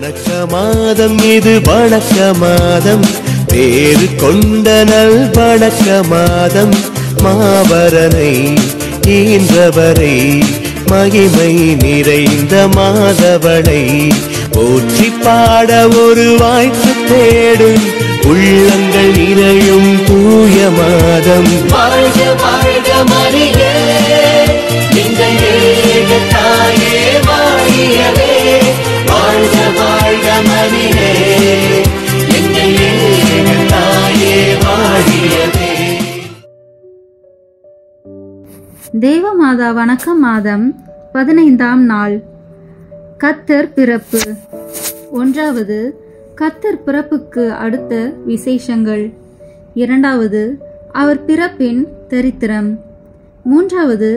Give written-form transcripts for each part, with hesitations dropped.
வணக்க மாதம் இது வணக்க மாதம், பேரு கொண்ட நல் வணக்க மாதம். மாபரனை ஈன்றவரை மகிமை நிறைந்த மாதவனை போற்றி பாட ஒரு வாய்ப்பு தேடும் உள்ளங்கள் நிறையும் தூய மாதம். வாழ்க வாழ்க மரியே எங்கள் ஏக தாயே வாழியவே, வாழ்க வாழ்க மரியே எங்கள் ஏக தாயே வாழியவே. தேவமாதா வணக்க மாதம் 15ஆம் நாள். கர்த்தர் பிறப்பு. 1. கர்த்தர் பிறப்புக்கு அடுத்த விசேஷங்கள். 2. அவர் பிறப்பின் சரித்திரம். 3.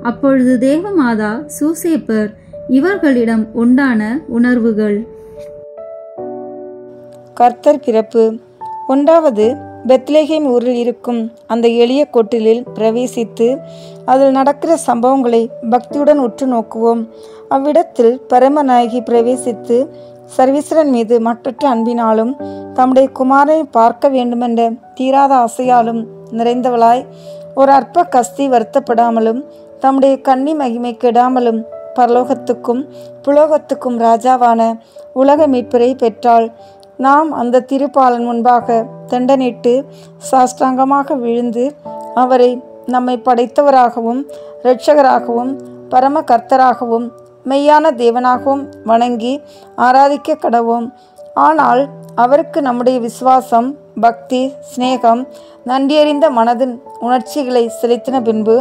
அப்பொழுது தேவமாதா சூசேப்பர் இவர்களிடம் உண்டான உணர்வுகள். கர்த்தர் பிறப்பு. 1. பெத்லெகேம் ஊரில் இருக்கும் அந்த எளிய கொட்டிலில் பிரவேசித்து அதில் நடக்கிற சம்பவங்களை பக்தியுடன் உற்று நோக்குவோம். அவ்விடத்தில் பரமநாயகி பிரவேசித்து சர்வீஸ்வரன் மீது மற்றற்ற அன்பினாலும் தம்முடைய குமாரனை பார்க்க வேண்டுமென்ற தீராத ஆசையாலும் நிறைந்தவளாய் ஒரு அற்ப கஸ்தி வருத்தப்படாமலும் தம்முடைய கன்னி மகிமை கெடாமலும் பரலோகத்துக்கும் புலோகத்துக்கும் ராஜாவான உலக மீட்பரை பெற்றாள். நாம் அந்த திருப்பாலன் முன்பாக தண்டனிட்டு சாஷ்டாங்கமாக விழுந்து அவரை நம்மை படைத்தவராகவும் இரட்சகராகவும் பரம கர்த்தராகவும் மெய்யான தேவனாகவும் வணங்கி ஆராதிக்க கடவோம். ஆனால் அவருக்கு நம்முடைய விசுவாசம், பக்தி, சிநேகம், நன்றியறிந்த மனதின் உணர்ச்சிகளை செலுத்தின பின்பு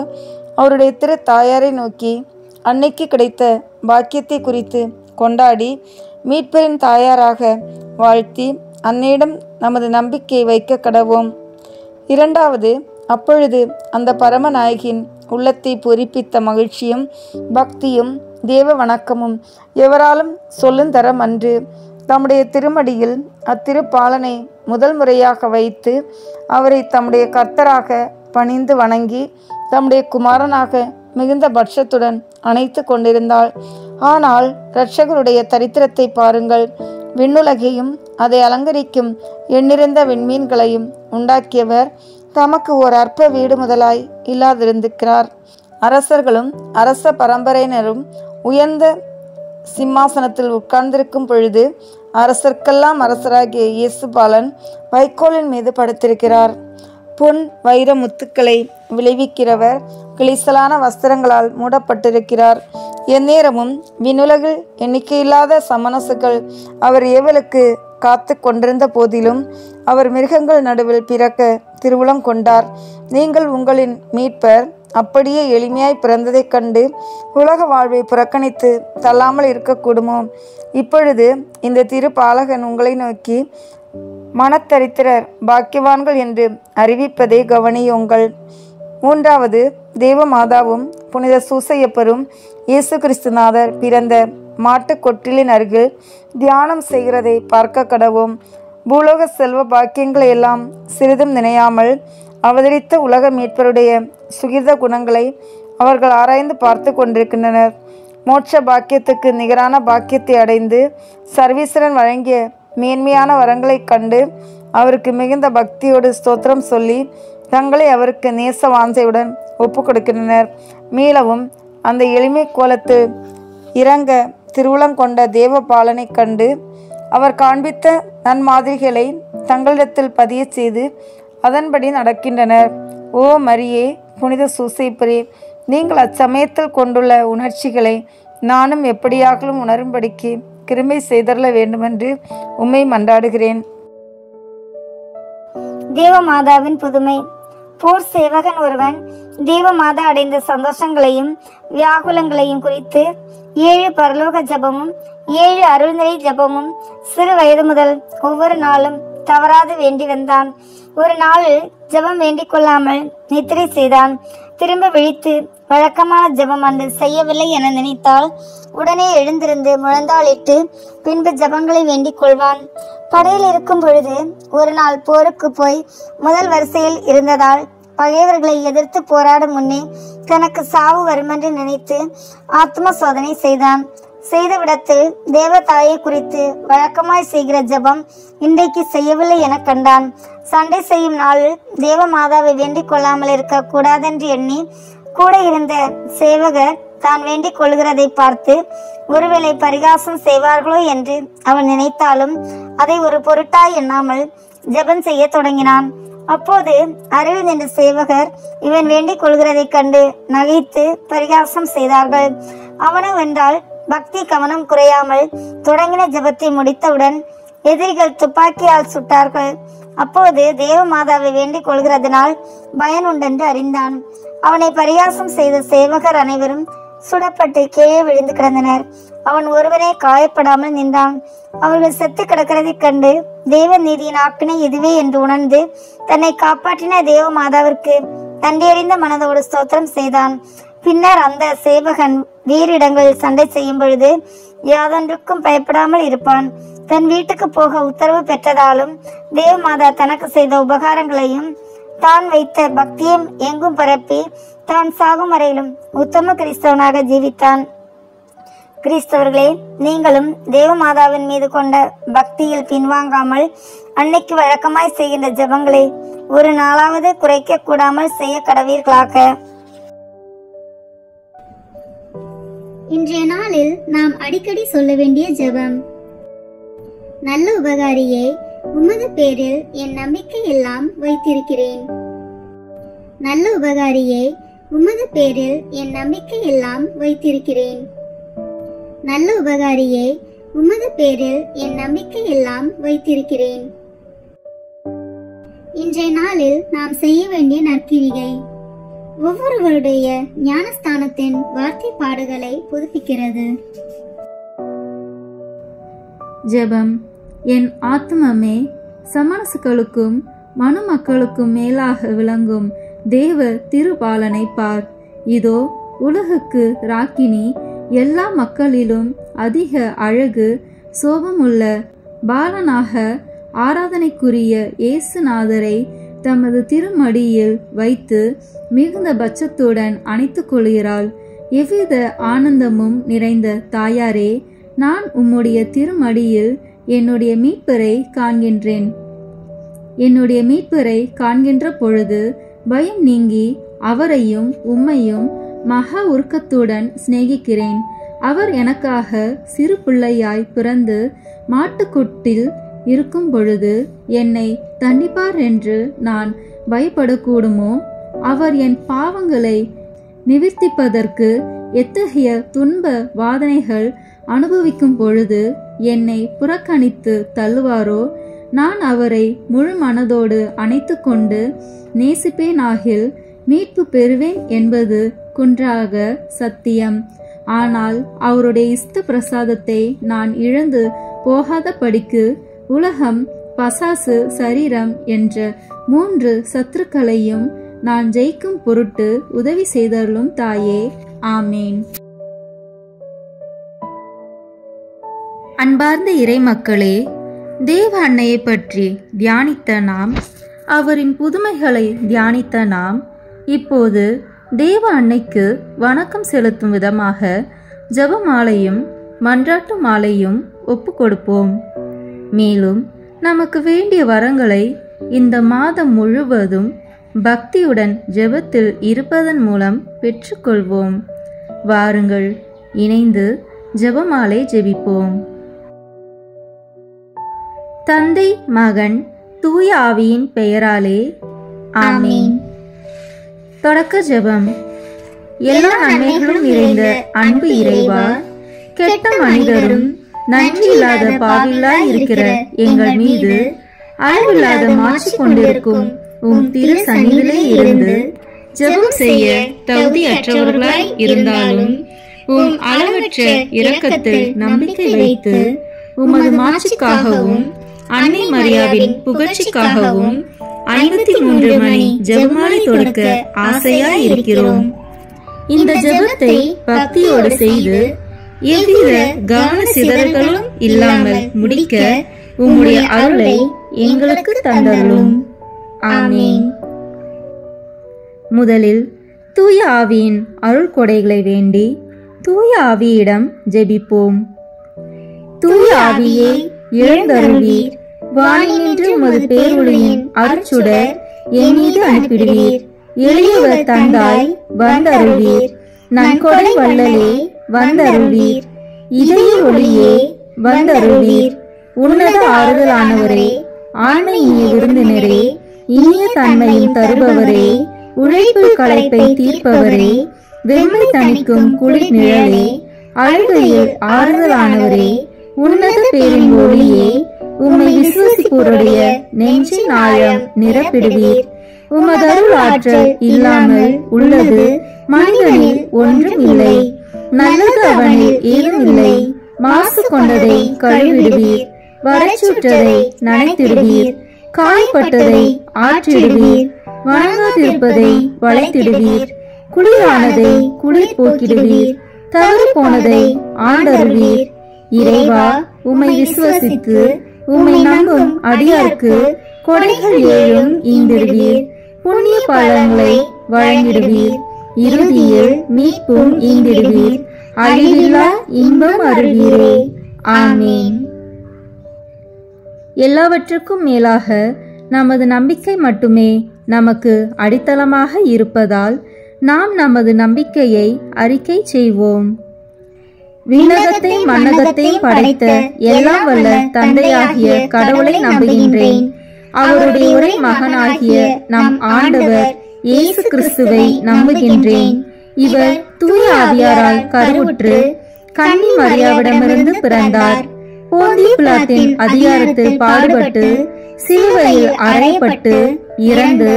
அவருடைய திரு தாயாரை நோக்கி அன்னைக்கு கிடைத்த பாக்கியத்தை குறித்து கொண்டாடி மீட்பரின் தாயாராக வாழ்த்தி அன்னையிடம் நமது நம்பிக்கையை வைக்க கடவோம். 2. அப்பொழுது அந்த பரமநாயகின் உள்ளத்தை பொறிப்பித்த மகிழ்ச்சியும் பக்தியும் தேவ வணக்கமும் எவராலும் சொல்லுந்தரம் அன்று. தம்முடைய திருமடியில் அத்திருப்பாலனை முதல் முறையாக வைத்து அவரை தம்முடைய கர்த்தராக பணிந்து வணங்கி தம்முடைய குமாரனாக மிகுந்த பட்சத்துடன் அணைத்து கொண்டிருந்தாள். ஆனால் இரட்சகருடைய தரித்திரத்தை பாருங்கள். விண்ணுலகையும் அதை அலங்கரிக்கும் எண்ணிறந்த விண்மீன்களையும் உண்டாக்கியவர் தமக்கு ஓர் அற்ப வீடு முதலாய் இல்லாதிருந்திருக்கிறார். அரசர்களும் அரச பரம்பரையினரும் உயர்ந்த சிம்மாசனத்தில் உட்கார்ந்திருக்கும் பொழுது அரசர்க்கெல்லாம் அரசராகிய இயேசு பாலன் வைக்கோலின் மீது படுத்திருக்கிறார். பொன் வைர முத்துக்களை விளைவிக்கிறவர் கிளிசலான வஸ்திரங்களால் மூடப்பட்டிருக்கிறார். எந்நேரமும் விண்ணுலகில் எண்ணிக்கையில்லாத சமணசுகள் அவர் ஏவலுக்கு காத்து கொண்டிருந்த போதிலும் அவர் மிருகங்கள் நடுவில் பிறக்க திருவுளம் கொண்டார். நீங்கள் உங்களின் மீட்பர் அப்படியே எளிமையாய் பிறந்ததைக் கண்டு உலக வாழ்வை புறக்கணித்து தள்ளாமல் இருக்கக்கூடுமோ? இப்பொழுது இந்த திருப்பாலகன் உங்களை நோக்கி மனத்தரித்திரர் பாக்கியவான்கள் என்று அறிவிப்பதை கவனியுங்கள். 3. தேவமாதாவும் புனித சூசையப்பரும் இயேசு கிறிஸ்துநாதர் பிறந்த மாட்டு கொட்டிலின் அருகில் தியானம் செய்கிறதை பார்க்க கடவோம். பூலோக செல்வ பாக்கியங்களை எல்லாம் சிறிதும் நினையாமல் அவதரித்த உலக மீட்பருடைய சுகிர்த குணங்களை அவர்கள் ஆராய்ந்து பார்த்து கொண்டிருக்கின்றனர். மோட்ச பாக்கியத்துக்கு நிகரான பாக்கியத்தை அடைந்து சர்வீஸ்வரன் வழங்கிய மேன்மையான வரங்களை கண்டு அவருக்கு மிகுந்த பக்தியோடு ஸ்தோத்திரம் சொல்லி தங்களை அவருக்கு நேச வாஞ்சையுடன் ஒப்பு கொடுக்கின்றனர். மீளவும் அந்த எளிமை கோலத்து இறங்க திருவுளங்கொண்ட தேவ பாலனை கண்டு அவர் காண்பித்த நன்மாதிரிகளை தங்களிடத்தில் பதிய செய்து அதன்படி நடக்கின்றனர். ஓ மரியே, புனித சூசைப்பரே, நீங்கள் அச்சமயத்தில் கொண்டுள்ள உணர்ச்சிகளை நானும் எப்படியாகவும் உணரும்படிக்கு கிருபை செய்தரல வேண்டுமென்று உம்மை மன்றாடுகிறேன். தேவமாதாவின் புதுமை. போர் சேவகன் ஒருவன் தேவமாதா அடைந்த சந்தோஷங்களையும் வியாகுலங்களையும் குறித்து 7 பரலோக ஜபமும் 7 அருள்நிலை ஜபமும் சிறு வயது முதல் ஒவ்வொரு நாளும் தவறாது வேண்டி வந்தான். ஒரு நாளில் ஜபம் வேண்டிக் கொள்ளாமல் நித்திரை செய்தான். திரும்ப விழித்து வழக்கமான ஜபம் அன்று செய்யவில்லை என நினைத்தால் உடனே எழுந்திருந்து முழந்தாளிட்டு பின்பு ஜபங்களை வேண்டிக் கொள்வான். படையில் இருக்கும் பொழுது ஒரு நாள் போருக்கு போய் முதல் வரிசையில் இருந்ததால் பகைவர்களை எதிர்த்து போராடும் முன்னே தனக்கு சாவு வருமென்று நினைத்து ஆத்ம சோதனை செய்தான். செய்தவிடத்தில் தேவதாயை குறித்து வழக்கமாய் செய்கிற ஜெபம் இன்றைக்கு செய்யவில்லை என கண்டான். சண்டை செய்யும் நாளில் தேவ மாதாவை வேண்டிக் கொள்ளாமல் இருக்க கூடாதென்று எண்ணி கூட இருந்த சேவகர் தான் வேண்டிக் கொள்கிறதை பார்த்து ஒருவேளை பரிகாசம் செய்வார்களோ என்று அவன் நினைத்தாலும் அதை ஒரு பொருட்டாய் எண்ணாமல் ஜெபம் செய்ய தொடங்கினான். அப்போது அருகில் நின்ற சேவகர் இவன் வேண்டிக் கொள்கிறதை கண்டு நகைத்து பரிகாசம் செய்தார்கள். அவனவென்றால் பக்தி கவனம் குறையாமல் தொடங்கின ஜெபத்தை முடித்தவுடன் எதிரிகள் துப்பாக்கியால் சுட்டார்கள். அப்போது தேவ மாதாவை வேண்டிக் கொள்கிறதுனால் பயன் உண்டென்று அறிந்தான். அவனை பரிகாசம் செய்த சேவகர் அனைவரும் சுடப்பட்டு கீழே விழுந்து கிடந்தனர். அவன் ஒருவனே காயப்படாமல் நின்றான். அவர்கள் செத்து கிடக்கிறதைக் கண்டு தேவ நீதியின் ஆக்கினை இதுவே என்று உணர்ந்து தன்னை காப்பாற்றின தேவ மாதாவிற்கு நன்றியறிந்த மனதோடு ஸ்தோத்திரம் செய்தான். பின்னர் அந்த சேவகன் வேறு இடங்களில் சண்டை செய்யும் பொழுது யாதொன்றுக்கும் பயப்படாமல் இருப்பான். தன் வீட்டுக்கு போக உத்தரவு பெற்றதாலும் தேவ மாதா தனக்கு செய்த உபகாரங்களையும் தான் வைத்த பக்தியும் எங்கும் பரப்பி தான் சாகும் வரையிலும் உத்தம கிறிஸ்தவனாக ஜீவித்தான். கிறிஸ்தவர்களே, நீங்களும் தேவ மாதாவின் மீது கொண்ட பக்தியில் பின்வாங்காமல் அன்னைக்கு வழக்கமாய் செய்கின்ற ஜெபங்களை ஒரு நாளாவது குறைக்க கூடாமல் செய்ய கடவீர்களாக. இன்றைய நாளில் நாம் அடிக்கடி சொல்ல வேண்டிய ஜெபம். நல்ல உபகாரியே, உமது பேரில் என் நம்பிக்கை எல்லாம் வைத்திருக்கிறேன். நல்ல உபகாரியே, உமது பேரில் என் நம்பிக்கை எல்லாம் வைத்திருக்கிறேன். நல்ல உபகாரியே, உமது பேரில் என் நம்பிக்கை எல்லாம் வைத்திருக்கிறேன். இன்றைய நாளில் நாம் செய்ய வேண்டிய நற்கிரிகை ஒவ்வொருவருடைய ஞானஸ்தானத்தின் வார்த்தை பாடுகளை புதுப்பிக்கிறது. ஜெபம். என் ஆத்மமே, சமரசுகளுக்கும் மனுமக்களுக்கும் மேலாக விளங்கும் தேவ திருபாலனை பார். இதோ உலகுக்கு ராக்கினி, எல்லா மக்களிலும் அதிக அழகு சோபமுள்ள பாலனாக ஆராதனைக்குரிய இயேசுநாதரை தமது திருமடியில் வைத்து மிகுந்த பட்சத்துடன் அணைத்துக் கொள்கிறாள். எவ்வித ஆனந்தமும் நிறைந்த தாயாரே, நான் உம்முடைய திருமடியில் என்னுடைய மீட்பரை காண்கின்றேன். என்னுடைய மீட்பரை காண்கின்ற பொழுது பயம் நீங்கி அவரையும் உம்மையும் மகா உருக்கத்துடன் சிநேகிக்கிறேன். அவர் எனக்காக சிறு பிள்ளையாய் பிறந்து மாட்டுக்குட்டில் இருக்கும் பொழுது என்னை தண்டிப்பார் என்று நான் பயப்படக்கூடுமோ? அவர் என் பாவங்களை நிவர்த்திப்பதற்கு எத்தகைய துன்ப வாதனைகள் அனுபவிக்கும் பொழுது என்னை புறக்கணித்து தள்ளுவாரோ? நான் அவரை முழு மனதோடு அணைத்து கொண்டு நேசிப்பேனாகில் மீட்பு பெறுவேன் என்பது குன்றாக சத்தியம். ஆனால் அவருடைய இஷ்ட பிரசாதத்தை நான் இழந்து போகாதபடிக்கு உலகம், பசாசு, சரீரம் என்ற 3 சத்துருக்களையும் நான் ஜெயிக்கும் பொருட்டு உதவி செய்தருளும் தாயே. ஆமேன். அன்பார்ந்த இறைமக்களே, தேவ அன்னையை பற்றி தியானித்த நாம், அவரின் புதுமைகளை தியானித்த நாம், இப்போது தேவ அன்னைக்கு வணக்கம் செலுத்தும் விதமாக ஜெபமாலையும் மன்றாட்டு மாலையும் ஒப்பு கொடுப்போம். மேலும் நமக்கு வேண்டிய வரங்களை இந்த மாதம் முழுவதும் பக்தியுடன் ஜெபத்தில் இருப்பதன் மூலம் பெற்றுக்கொள்வோம். வாருங்கள், இணைந்து ஜெபமாலை ஜெபிப்போம். தந்தை, மகன், தூய ஆவியின் பெயராலே ஆமீன். தொடக்க ஜெபம். எல்லா நன்மைகளும் நிறைந்த அன்பு இறைவா, கெட்ட மனிதரும் நன்றி இல்லாத பாவிகளாய் இருக்கிற எங்கள் மீது அளவில்லாத மாற்றி கொண்டிருக்கும் உம் திரு சந்நிதியிலே இருந்து ஜெபம் செய்ய தகுதியற்றவர்களாய் இருந்தாலும் உம் அளவற்ற இரக்கத்தில் நம்பிக்கை வைத்து உமது மாட்சிக்காகவும் அன்னை மரியாவின் புகழ்ச்சிக்காகவும் 53 மணி ஜெபமாலை தொடுக்க ஆசையாய் இருக்கிறோம். இந்த ஜெபத்தை பக்தியோடு செய்து எவ்வித கவன சிதறல்களும் இல்லாமல் முடிக்க உம்முடைய அருளை எங்களுக்கு தந்தருளும். ஆமீன். முதலில் தூய ஆவியின் அருள் கொடைகளை வேண்டி தூய ஆவியிடம் ஜெபிப்போம். தூய ஆவியே எழுந்தருள்வீர், வானினின்று உமது பேரொளியின் அருட்சுடர் என் மீது அனுப்பிடுவீர். எளியவர் தந்தாய் வந்தருள்வீர், நன்கொடை வள்ளலே வந்தருள்வீர். இதய ஒளியே வந்தருள்வீர். உன்னத ஆறுதலானவரே, ஆண்மை இனிய விருந்தினரே, இனிய தன்மையும் தருபவரே, உழைப்பில் களைப்பை தீர்ப்பவரே, வெண்மை தணிக்கும் குளிர் நிழலே, அழுகையில் ஆறுதலானவரே, உன்னத பேரின் ஒளியே, உம்மை விசுவசிப்போருடைய நெஞ்சின் ஆழம் நிரப்பிடுவீர். உமதருள் ஆற்றல் இல்லாமல் உள்ளது மனிதனில் ஒன்றும் இல்லை. நல்லது அவனில் ஏதும் இல்லை. மாசு கொண்டதை கழுவிடுவீர், வரைச்சுற்றதை நனைத்திடுவீர், காய்பட்டதை ஆற்றிடுவீர், வணங்காதிருப்பதை வளைத்திடுவீர், குளிரானதை குளிர் போக்கிடுவீர், தவறு போனதை ஆண்டருவீர். இறைவா, உம்மை விசுவசித்து உம்மை நம்பும் அடியாருக்கு கொடைகள் ஏழும் ஈந்திடுவீர், புண்ணிய பலன்களை வழங்கிடுவீர், இறுதியில் மீட்பும் ஈந்திடுவீர், அழிவில்லா இன்பம் அருள்வீரே. ஆமேன். எல்லாவற்றுக்கும் மேலாக நமது நம்பிக்கை மட்டுமே நமக்கு அடித்தளமாக இருப்பதால் நாம் நமது நம்பிக்கையை அறிக்கை செய்வோம். விண்ணகத்தை மண்ணகத்தை படைத்த எல்லாம் வல்ல தந்தையாகிய கடவுளை நம்புகின்றேன். அவருடைய ஒரே மகனாகிய நம் ஆண்டவர் இயேசு கிறிஸ்துவை நம்புகின்றேன். இவர் தூய ஆவியாரால் கருவுற்று கன்னி மரியாவிடமிருந்து பிறந்தார். போந்திய பிலாத்தின் அதிகாரத்தில் பாடுபட்டு சிலுவையில் அறையப்பட்டு இறந்து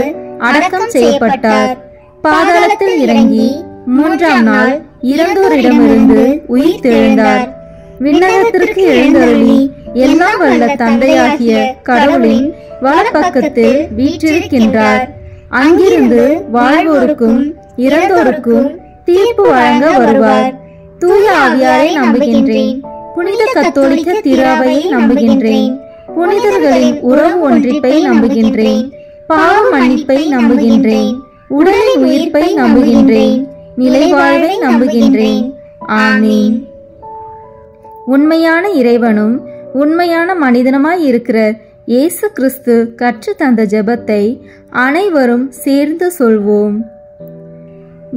அடக்கம் செய்யப்பட்டார். பாதாளத்தில் இறங்கி 3ஆம் நாள் இறந்தோரிடமிருந்து உயிர் தெழுந்தார். விண்ணகத்திற்கு எழுந்தருளி எல்லாம் வல்ல தந்தையாகிய கடவுளின் வலப்பக்கத்தில் வீற்றிருக்கின்றார். அங்கிருந்து வாழ்வோருக்கும் இறந்தோருக்கும் தீர்ப்பு வழங்க வருவார். தூய ஆவியாரை நம்புகின்றேன். புனித கத்தோலிக்க திருஅவையை நம்புகின்றேன். புனிதர்களின் உறவு ஒன்றிப்பை நம்புகின்றேன். பாவ மன்னிப்பை நம்புகின்றேன். உடலின் உயிர்ப்பை நம்புகின்றேன். நிலைவாழ்வை நம்புகின்றேன். ஆமீன். உண்மையான இறைவனும் உண்மையான மனிதனுமாய் இருக்கிற இயேசு கிறிஸ்து கற்று தந்த ஜெபத்தை அனைவரும் சேர்ந்து சொல்வோம்.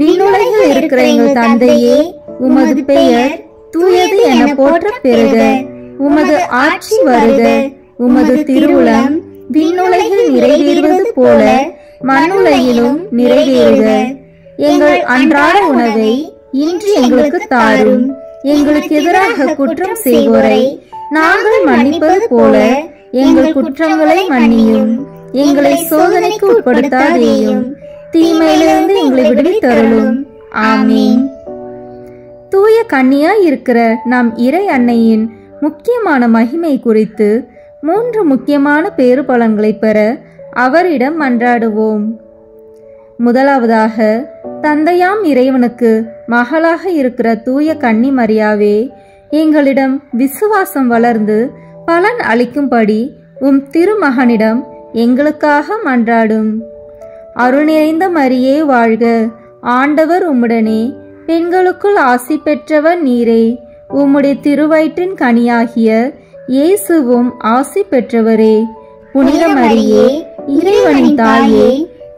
விண்ணுலகில் இருக்கிற எங்கள் தந்தையே, உமது பெயர் தூயது என போற்ற பெறுக. உமது ஆட்சி வருக. உமது திருவுளம் விண்ணுலகில் நிறைவேறுவது போல மண்ணுலகிலும் நிறைவேறுக. எங்கள் அன்றாட உணவை இன்று எங்களுக்கு தாரும். எங்களுக்கு எதிராக குற்றம் செய்வோரை நாங்கள் மன்னிப்பது போல எங்கள் குற்றங்களை மன்னியும். எங்களை சோதனைக்கு உட்படுத்தாதேயும், தீமையிலிருந்து எங்களை விடுவித்தருளும். ஆமீன். தூய கன்னியாய் இருக்கிற நம் இறை அன்னையின் முக்கியமான மகிமை குறித்து 3 முக்கியமான பேறு பலன்களை பெற அவரிடம் மன்றாடுவோம். முதலாவதாக, தந்தையாம் இறைவனுக்கு மகளாக இருக்கிற தூய கன்னி மரியாவே, எங்களிடம் விசுவாசம் வளர்ந்து பலன் அளிக்கும்படி உம் திருமகனிடம் எங்களுக்காக மன்றாடும். அருள் நிறைந்த மரியே வாழ்க. ஆண்டவர் உம்முடனே, பெண்களுக்குள் ஆசி பெற்றவர் நீரே. உம்முடைய திருவயிற்றின் கனியாகிய இயேசுவும் ஆசி பெற்றவரே. புனித மரியே, இறைவனின் தாயே,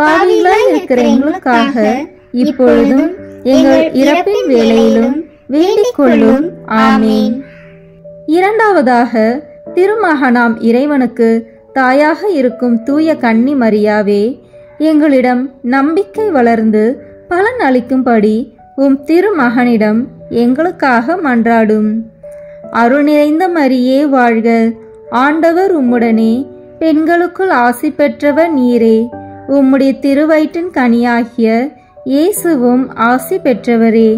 பாவிகளாய் இருக்கிற எங்களுக்காக இப்பொழுதும் எங்கள் இறப்பின் வேளையிலும் வேண்டிக் கொள்ளும். ஆமீன். இரண்டாவதாக, திருமகனாம் இறைவனுக்கு தாயாக இருக்கும் தூய கன்னி மரியாவே, எங்களிடம் நம்பிக்கை வளர்ந்து பலன் அளிக்கும்படி உம் திருமகனிடம் எங்களுக்காக மன்றாடும். அருள் நிறைந்த மரியே வாழ்க. ஆண்டவர் உம்முடனே, பெண்களுக்குள் ஆசி பெற்றவர் நீரே. உம்முடைய திருவயிற்றின் கனியாகிய இயேசுவும் ஆசி பெற்றவரே.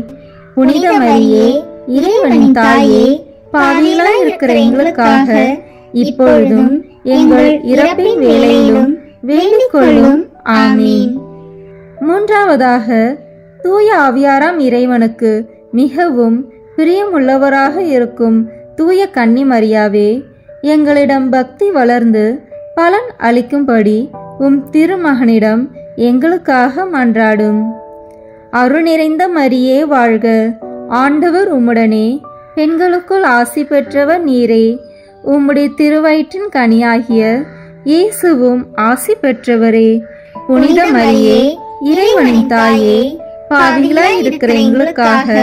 புனித மரியே, இறைவனின் தாயே, பாவிகளாய் இருக்கிற எங்களுக்காக இப்பொழுதும் எங்கள் இறப்பின் வேளையிலும் வேண்டிக் கொள்ளும். ஆமீன். மூன்றாவதாக, தூய ஆவியாராம் இறைவனுக்கு மிகவும் பிரியமுள்ளவராக இருக்கும் தூய கன்னி மரியாவே, எங்களிடம் பக்தி வளர்ந்து பலன் அளிக்கும்படி உம் திருமகனிடம் எங்களுக்காக மன்றாடும். அருள் நிறைந்த மரியே வாழ்க. ஆண்டவர் உம்முடனே, பெண்களுக்குள் ஆசி பெற்றவர் நீரே. உம்முடைய திருவயிற்றின் கனியாகிய இயேசுவும் ஆசி பெற்றவரே. புனித மரியே, இறைவனின் தாயே, பாவிகளாய் இருக்கிற எங்களுக்காக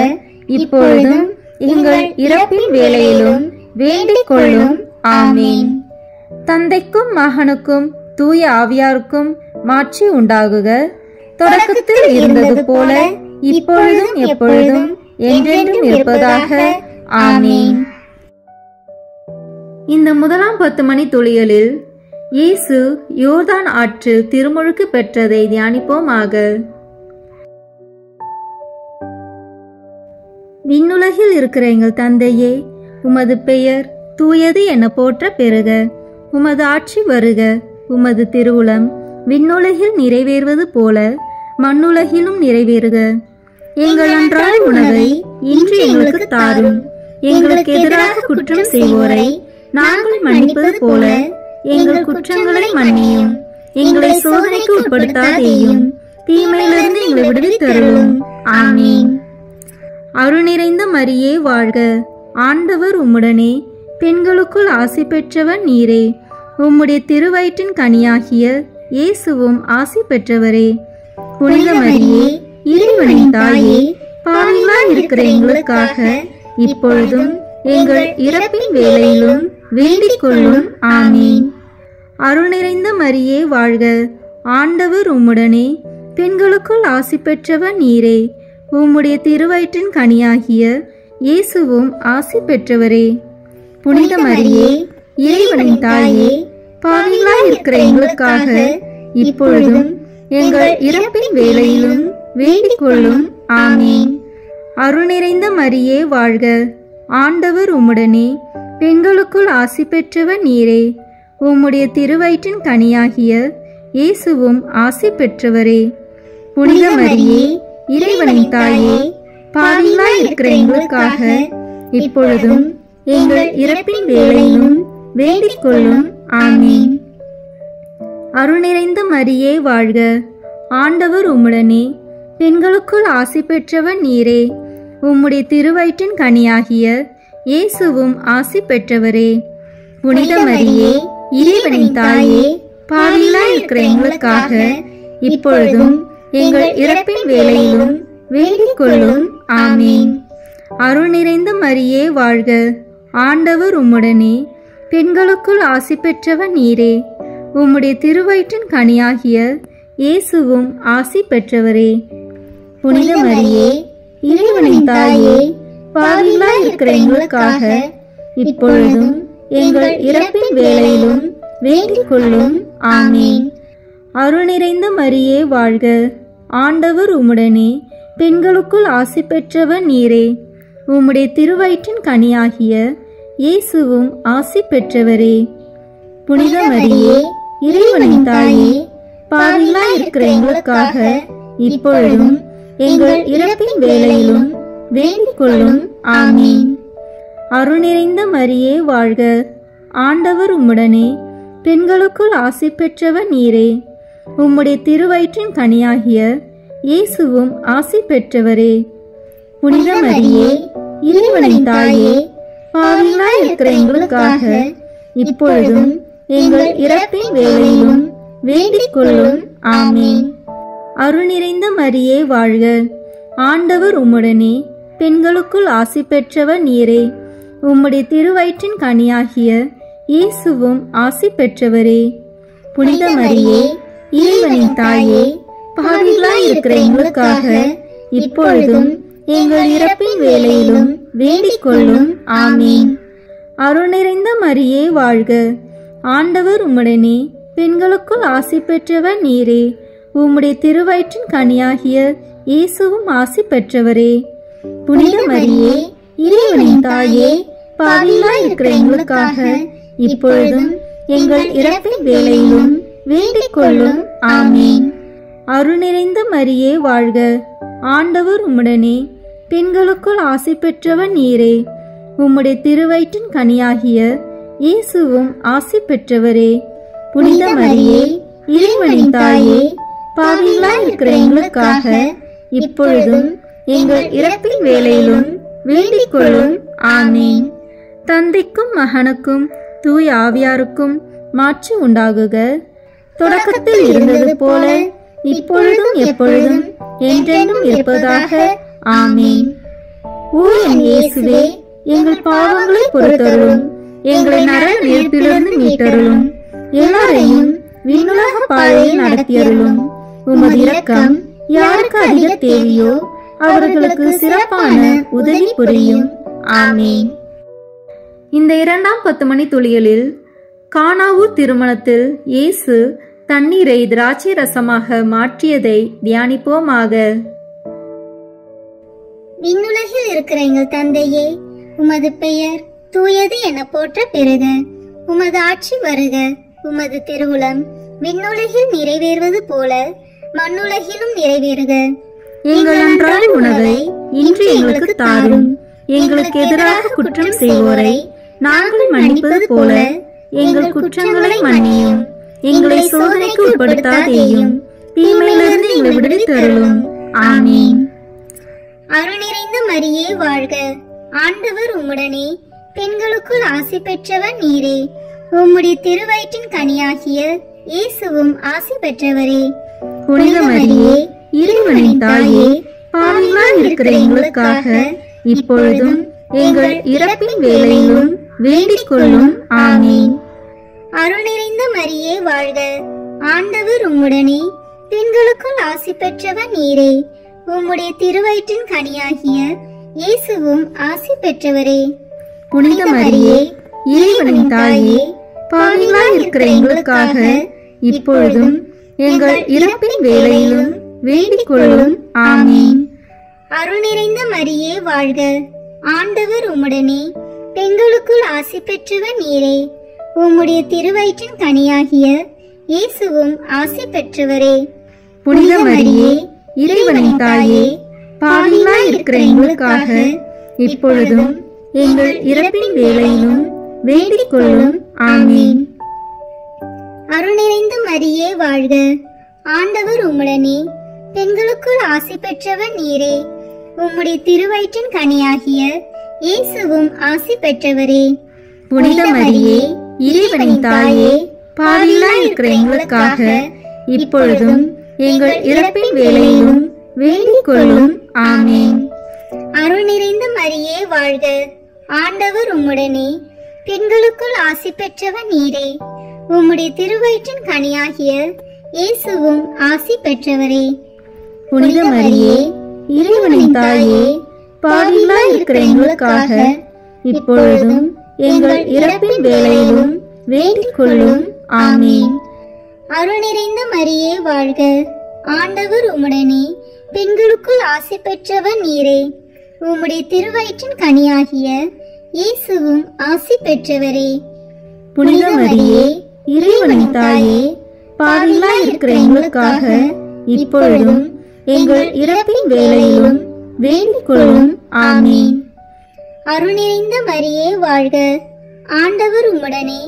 இப்பொழுதும் எங்கள் இறப்பின் வேளையிலும் வேண்டிக் கொள்ளும். ஆமீன். தந்தைக்கும் மகனுக்கும் தூய ஆவியாருக்கும் மாட்சி உண்டாகுக. தொடக்கத்தில் இருந்தது போல இப்பொழுதும் எப்பொழுதும் என்றென்றும் இருப்பதாக. ஆமீன். இந்த முதலாம் 10 மணி துளிகளில் இயேசு யோர்தான் ஆற்றில் திருமுழுக்கு பெற்றதை தியானிப்போமாக. விண்ணுலகில் இருக்கிற எங்கள் தந்தையே, உமது பெயர் தூயது என போற்ற பெறுக. உமது ஆட்சி வருக. உமது திருவுளம் விண்ணுலகில் நிறைவேறுவது போல மண்ணுலகிலும் நிறைவேறுக. எங்கள் அன்றாட உணவை இன்று எங்களுக்கு தாரும். எங்களுக்கு எதிராக குற்றம் செய்வோரை நாங்கள் மன்னிப்பது போல எங்கள் குற்றங்களை மன்னியும். எங்களை சோதனைக்கு உட்படுத்தாதேயும், தீமையிலிருந்து எங்களை விடுவித்தருளும். ஆமீன். அருள் நிறைந்த மரியே வாழ்க. ஆண்டவர் உம்முடனே, பெண்களுக்குள் ஆசி பெற்றவர் நீரே. உம்முடைய திருவயிற்றின் கனியாகிய இயேசுவும் ஆசி பெற்றவரே. புனித மரியே, இறைவனின் தாயே, பாவிகளாய் இருக்கிற எங்களுக்காக இப்பொழுதும் எங்கள் இறப்பின் வேளையிலும் வேண்டிக் கொள்ளும். ஆமீன். அருள் நிறைந்த மரியே வாழ்க. ஆண்டவர் உம்முடனே, பெண்களுக்குள் ஆசி பெற்றவர் நீரே. உம்முடைய திருவயிற்றின் கனியாகிய இயேசுவும் ஆசி பெற்றவரே. புனித மரியே, இறைவனின் தாயே, பாவிகளாய் இருக்கிற எங்களுக்காக இப்பொழுதும் எங்கள் இறப்பின் வேளையிலும் வேண்டிக் கொள்ளும். ஆமீன். அருள் நிறைந்த மரியே வாழ்க. ஆண்டவர் உம்முடனே, பெண்களுக்குள் ஆசி பெற்றவர் நீரே. உம்முடைய திருவயிற்றின் கனியாகிய இயேசுவும் ஆசி பெற்றவரே. புனித மரியே, இறைவனின் தாயே, பாவிகளாய் இருக்கிற எங்களுக்காக இப்பொழுதும் எங்கள் இறப்பின் வேளையிலும் வேண்டிக் கொள்ளும். ஆமீன். அருள் நிறைந்த மரியே வாழ்க. ஆண்டவர் உம்முடனே, பெண்களுக்குள் ஆசி பெற்றவர் நீரே. உம்முடைய திருவயிற்றின் கனியாகிய இயேசுவும் ஆசி பெற்றவரே. புனித மரியே, இறைவனின் தாயே, பாவிகளாய் இருக்கிற எங்களுக்காக இப்பொழுதும் எங்கள் இறப்பின் வேளையிலும் வேண்டிக் கொள்ளும். ஆமீன். அருள் நிறைந்த மரியே வாழ்க. ஆண்டவர் உம்முடனே, பெண்களுக்குள் ஆசி பெற்றவர் நீரே. உம்முடைய திருவயிற்றின் கனியாகிய இயேசுவும் ஆசி பெற்றவரே. புனித மரியே, இறைவனின் தாயே, பாவிகளாய் இருக்கிற எங்களுக்காக இப்பொழுதும் எங்கள் இறப்பின் வேளையிலும் வேண்டிக் கொள்ளும். ஆமீன். அருள் நிறைந்த மரியே வாழ்க. ஆண்டவர் உம்முடனே, பெண்களுக்குள் ஆசி பெற்றவர் நீரே. உம்முடைய திருவயிற்றின் கனியாகிய இயேசுவும் ஆசி பெற்றவரே. புனித மரியே, இறைவனின் தாயே, பாவிகளாய் இருக்கிற எங்களுக்காக இப்பொழுதும் எங்கள் இறப்பின் வேளையிலும் வேண்டிக் கொள்ளும். ஆமீன். அருள் நிறைந்த மரியே வாழ்க. ஆண்டவர் உம்முடனே, பெண்களுக்குள் ஆசி பெற்றவர் நீரே. உம்முடைய திருவயிற்றின் கனியாகிய இயேசுவும் ஆசி பெற்றவரே. புனித மரியே, இறைவனின் தாயே, பாவிகளாய் இருக்கிற எங்களுக்காக இப்பொழுதும் எங்கள் இறப்பின் வேளையிலும் வேண்டிக் கொள்ளும். ஆமீன். அருள் நிறைந்த மரியே வாழ்க. ஆண்டவர் உம்முடனே, பெண்களுக்குள் ஆசி பெற்றவர் நீரே. உம்முடைய திருவயிற்றின் கனியாகிய இயேசுவும் ஆசி பெற்றவரே. புனித மரியே, இறைவனின் தாயே, பாவிகளாய் இருக்கிற எங்களுக்காக இப்பொழுதும் எங்கள் இறப்பின் வேளையிலும் வேண்டிக் கொள்ளும். ஆமீன். அருள் நிறைந்த மரியே வாழ்க. ஆண்டவர் உம்முடனே, பெண்களுக்குள் ஆசி பெற்றவர் நீரே. உம்முடைய திருவயிற்றின் கனியாகிய இயேசுவும் ஆசி பெற்றவரே. புனித மரியே, இறைவனின் தாயே, பாவிகளாய் இருக்கிற எங்களுக்காக இப்பொழுதும் எங்கள் இறப்பின் வேளையிலும் வேண்டிக் கொள்ளும். ஆமீன். அருள் நிறைந்த மரியே வாழ்க. ஆண்டவர் உம்முடனே, பெண்களுக்குள் ஆசி பெற்றவர் நீரே. உம்முடைய திருவயிற்றின் கனியாகிய இயேசுவும் ஆசி பெற்றவரே. புனித மரியே, இறைவனின் தாயே, பாவிகளாய் இருக்கிற எங்களுக்காக இப்பொழுதும் எங்கள் இறப்பின் வேளையிலும் வேண்டிக் கொள்ளும். ஆமீன். தந்தைக்கும் மகனுக்கும் தூய ஆவியாருக்கும் மாட்சி உண்டாகுக. தொடக்கத்தில் இருந்தது போல இப்பொழுதும் எப்பொழுதும் என்றென்றும் இருப்பதாக. ஆமீன். ஓ என் இயேசுவே, எங்கள் பாவங்களை பொறுத்தருளும், எங்களை நரக நெருப்பிலிருந்து மீட்டருளும், எல்லாரையும் விண்ணுலக பாதையில் நடத்தியருளும். உமது இரக்கம் யாருக்கு அதிக தேவையோ அவர்களுக்கு சிறப்பான உதவி புரியும். ஆமீன். இந்த 2ஆம் 10 மணி துளிகளில் கானாவூர் திருமணத்தில் இயேசு தண்ணீரை திராட்சை ரசமாக மாற்றியதை தியானிப்போமாக. விண்ணுலகில் இருக்கிற எங்கள் தந்தையே, உமது பெயர் தூயது என போற்ற பெறுக. உமது ஆட்சி வருக. உமது திருவுளம் விண்ணுலகில் நிறைவேறுவது போல மண்ணுலகிலும் நிறைவேறுக. எங்கள் அன்றாட உணவை இன்று எங்களுக்கு தாரும். எங்களுக்கு எதிராக குற்றம் செய்வோரை நாங்கள் மன்னிப்பது போல எங்கள் குற்றங்களை மன்னியும். எங்களை சோதனைக்கு உட்படுத்தாதேயும், தீமையிலிருந்து எங்களை விடுவித்தருளும். ஆமீன். அருள் நிறைந்த மரியே வாழ்க. ஆண்டவர் உம்முடனே, பெண்களுக்குள் ஆசி பெற்றவர் நீரே. உம்முடைய திருவயிற்றின் கனியாகிய இயேசுவும் ஆசி பெற்றவரே. புனித மரியே, இறைவனின் தாயே, பாவிகளாய் இருக்கிற எங்களுக்காக இப்பொழுதும் எங்கள் இறப்பின் வேளையிலும் வேண்டிக் கொள்ளும். ஆமீன். அருள் நிறைந்த மரியே வாழ்க. ஆண்டவர் உம்முடனே, பெண்களுக்குள் ஆசி பெற்றவர் நீரே. உம்முடைய திருவயிற்றின் கனியாகிய இயேசுவும் ஆசி பெற்றவரே. புனித மரியே, இறைவனின் தாயே, பாவிகளாய் இருக்கிற எங்களுக்காக இப்பொழுதும் எங்கள் இறப்பின் வேளையிலும் வேண்டிக் கொள்ளும். ஆமீன். அருள் நிறைந்த மரியே வாழ்க. ஆண்டவர் உம்முடனே, பெண்களுக்குள் ஆசி பெற்றவர் நீரே. உம்முடைய திருவயிற்றின் கனியாகிய இயேசுவும் ஆசி பெற்றவரே. புனித மரியே, இறைவனின் தாயே, பாவிகளாய் இருக்கிற எங்களுக்காக இப்பொழுதும் எங்கள் இறப்பின் வேளையிலும் வேண்டிக் கொள்ளும். ஆமீன். அருள் நிறைந்த மரியே வாழ்க. ஆண்டவர் உம்முடனே, பெண்களுக்குள் ஆசி பெற்றவர் நீரே. உம்முடைய திருவயிற்றின் கனியாகிய இயேசுவும் ஆசி பெற்றவரே. புனித மரியே, இறைவனின் தாயே, பாவிகளாய் இருக்கிற எங்களுக்காக இப்பொழுதும் எங்கள் இறப்பின் வேளையிலும் வேண்டிக் கொள்ளும். ஆமீன். அருள் நிறைந்த மரியே வாழ்க. ஆண்டவர் உம்முடனே, பெண்களுக்குள் ஆசி பெற்றவர் நீரே. உம்முடைய திருவயிற்றின் கனியாகிய இயேசுவும் ஆசி பெற்றவரே. புனித மரியே, இறைவனின் தாயே, பாவிகளாய் இருக்கிற எங்களுக்காக இப்பொழுதும் எங்கள் இறப்பின் வேளையிலும் வேண்டிக் கொள்ளும். ஆமீன். அருள் நிறைந்த மரியே வாழ்க. ஆண்டவர் உம்முடனே, பெண்களுக்குள் ஆசி பெற்றவர் நீரே. உம்முடைய திருவயிற்றின் கனியாகிய இயேசுவும் ஆசி பெற்றவரே. புனித மரியே, இறைவனின் தாயே, பாவிகளாய் இருக்கிற எங்களுக்காக இப்பொழுதும் எங்கள் இறப்பின் வேளையிலும் வேண்டிக் கொள்ளும். ஆமீன். அருள் நிறைந்த மரியே வாழ்க. ஆண்டவர் உம்முடனே,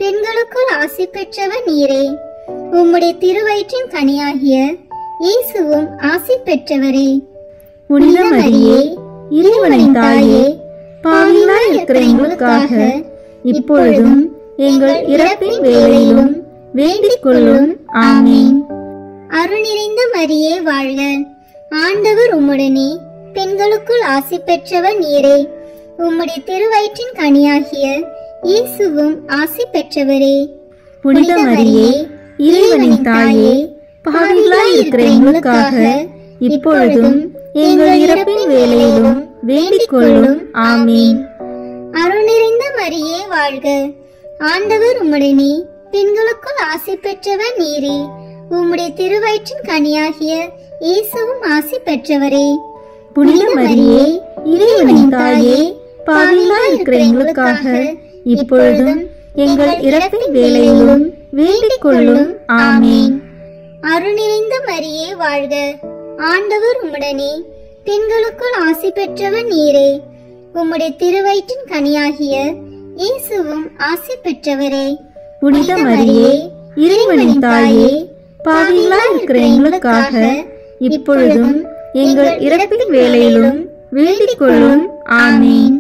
பெண்களுக்குள் ஆசி பெற்றவர் நீரே. உம்முடைய திருவயிற்றின் கனியாகிய இயேசுவும் ஆசி பெற்றவரே. புனித மரியே, இறைவனின் தாயே, பாவிகளாய் இருக்கிற எங்களுக்காக இப்பொழுதும் எங்கள் இறப்பின் வேளையிலும் வேண்டிக் கொள்ளும். ஆமீன். அருள் நிறைந்த மரியே வாழ்க. ஆண்டவர் உம்முடனே, பெண்களுக்குள் ஆசி பெற்றவர் நீரே. உம்முடைய திருவயிற்றின் கனியாகிய இயேசுவும் ஆசி பெற்றவரே. புனித மரியே, இறைவனின் தாயே, பாவிகளாய் இருக்கிற எங்களுக்காக இப்பொழுதும் எங்கள் இறப்பின் வேளையிலும் வேண்டிக் கொள்ளும். ஆமீன். அருள் நிறைந்த மரியே வாழ்க. ஆண்டவர் உம்முடனே, பெண்களுக்குள் ஆசி பெற்றவர் நீரே. உம்முடைய திருவயிற்றின் கனியாகிய இயேசுவும் ஆசி பெற்றவரே. புனித மரியே, இறைவனின் தாயே, பாவிகளாய் இருக்கிற எங்களுக்காக இப்பொழுதும் எங்கள் இறப்பின் வேளையிலும் வேண்டிக் கொள்ளும். ஆமீன். அருள் நிறைந்த மரியே வாழ்க. ஆண்டவர் உம்முடனே, பெண்களுக்குள் ஆசி பெற்றவர் நீரே. உம்முடைய திருவயிற்றின் கனியாகிய இயேசுவும் ஆசி பெற்றவரே. புனித மரியே, இறைவனின் தாயே, பாவிகளாய் இருக்கிற எங்களுக்காக இப்பொழுதும் எங்கள் இறப்பின் வேளையிலும் வேண்டிக் கொள்ளும். ஆமீன்.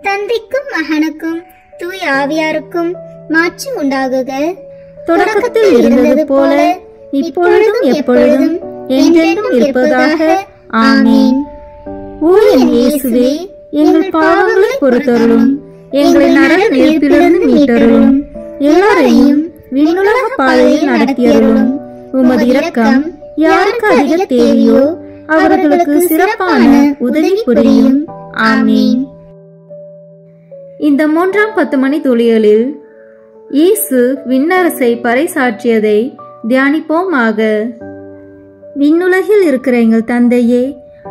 தந்தைக்கும் மகனுக்கும் தூய ஆவியாருக்கும் மாற்றம் உண்டாகுக. தொடக்கத்தில் இருந்தது போல இப்பொழுதும் எப்பொழுதும் என்றென்றும் இருப்பதாக. ஆமீன். ஓ என் இயேசுவே, எங்கள் பாவங்களை பொறுத்தருளும், எங்களை நரக நெருப்பிலிருந்து மீட்டருளும், எல்லாரையும் விண்ணுலக பாதையில் நடத்தியருளும். உமது இரக்கம் யாருக்கு அதிக தேவையோ அவர்களுக்கு சிறப்பான உதவி புரியும். ஆமீன். இந்த 3ஆம் 10 மணி துளிகளில் இயேசு விண்ணரசை பறைசாற்றியதை தியானிப்போமாக. விண்ணுலகில் இருக்கிற எங்கள் தந்தையே,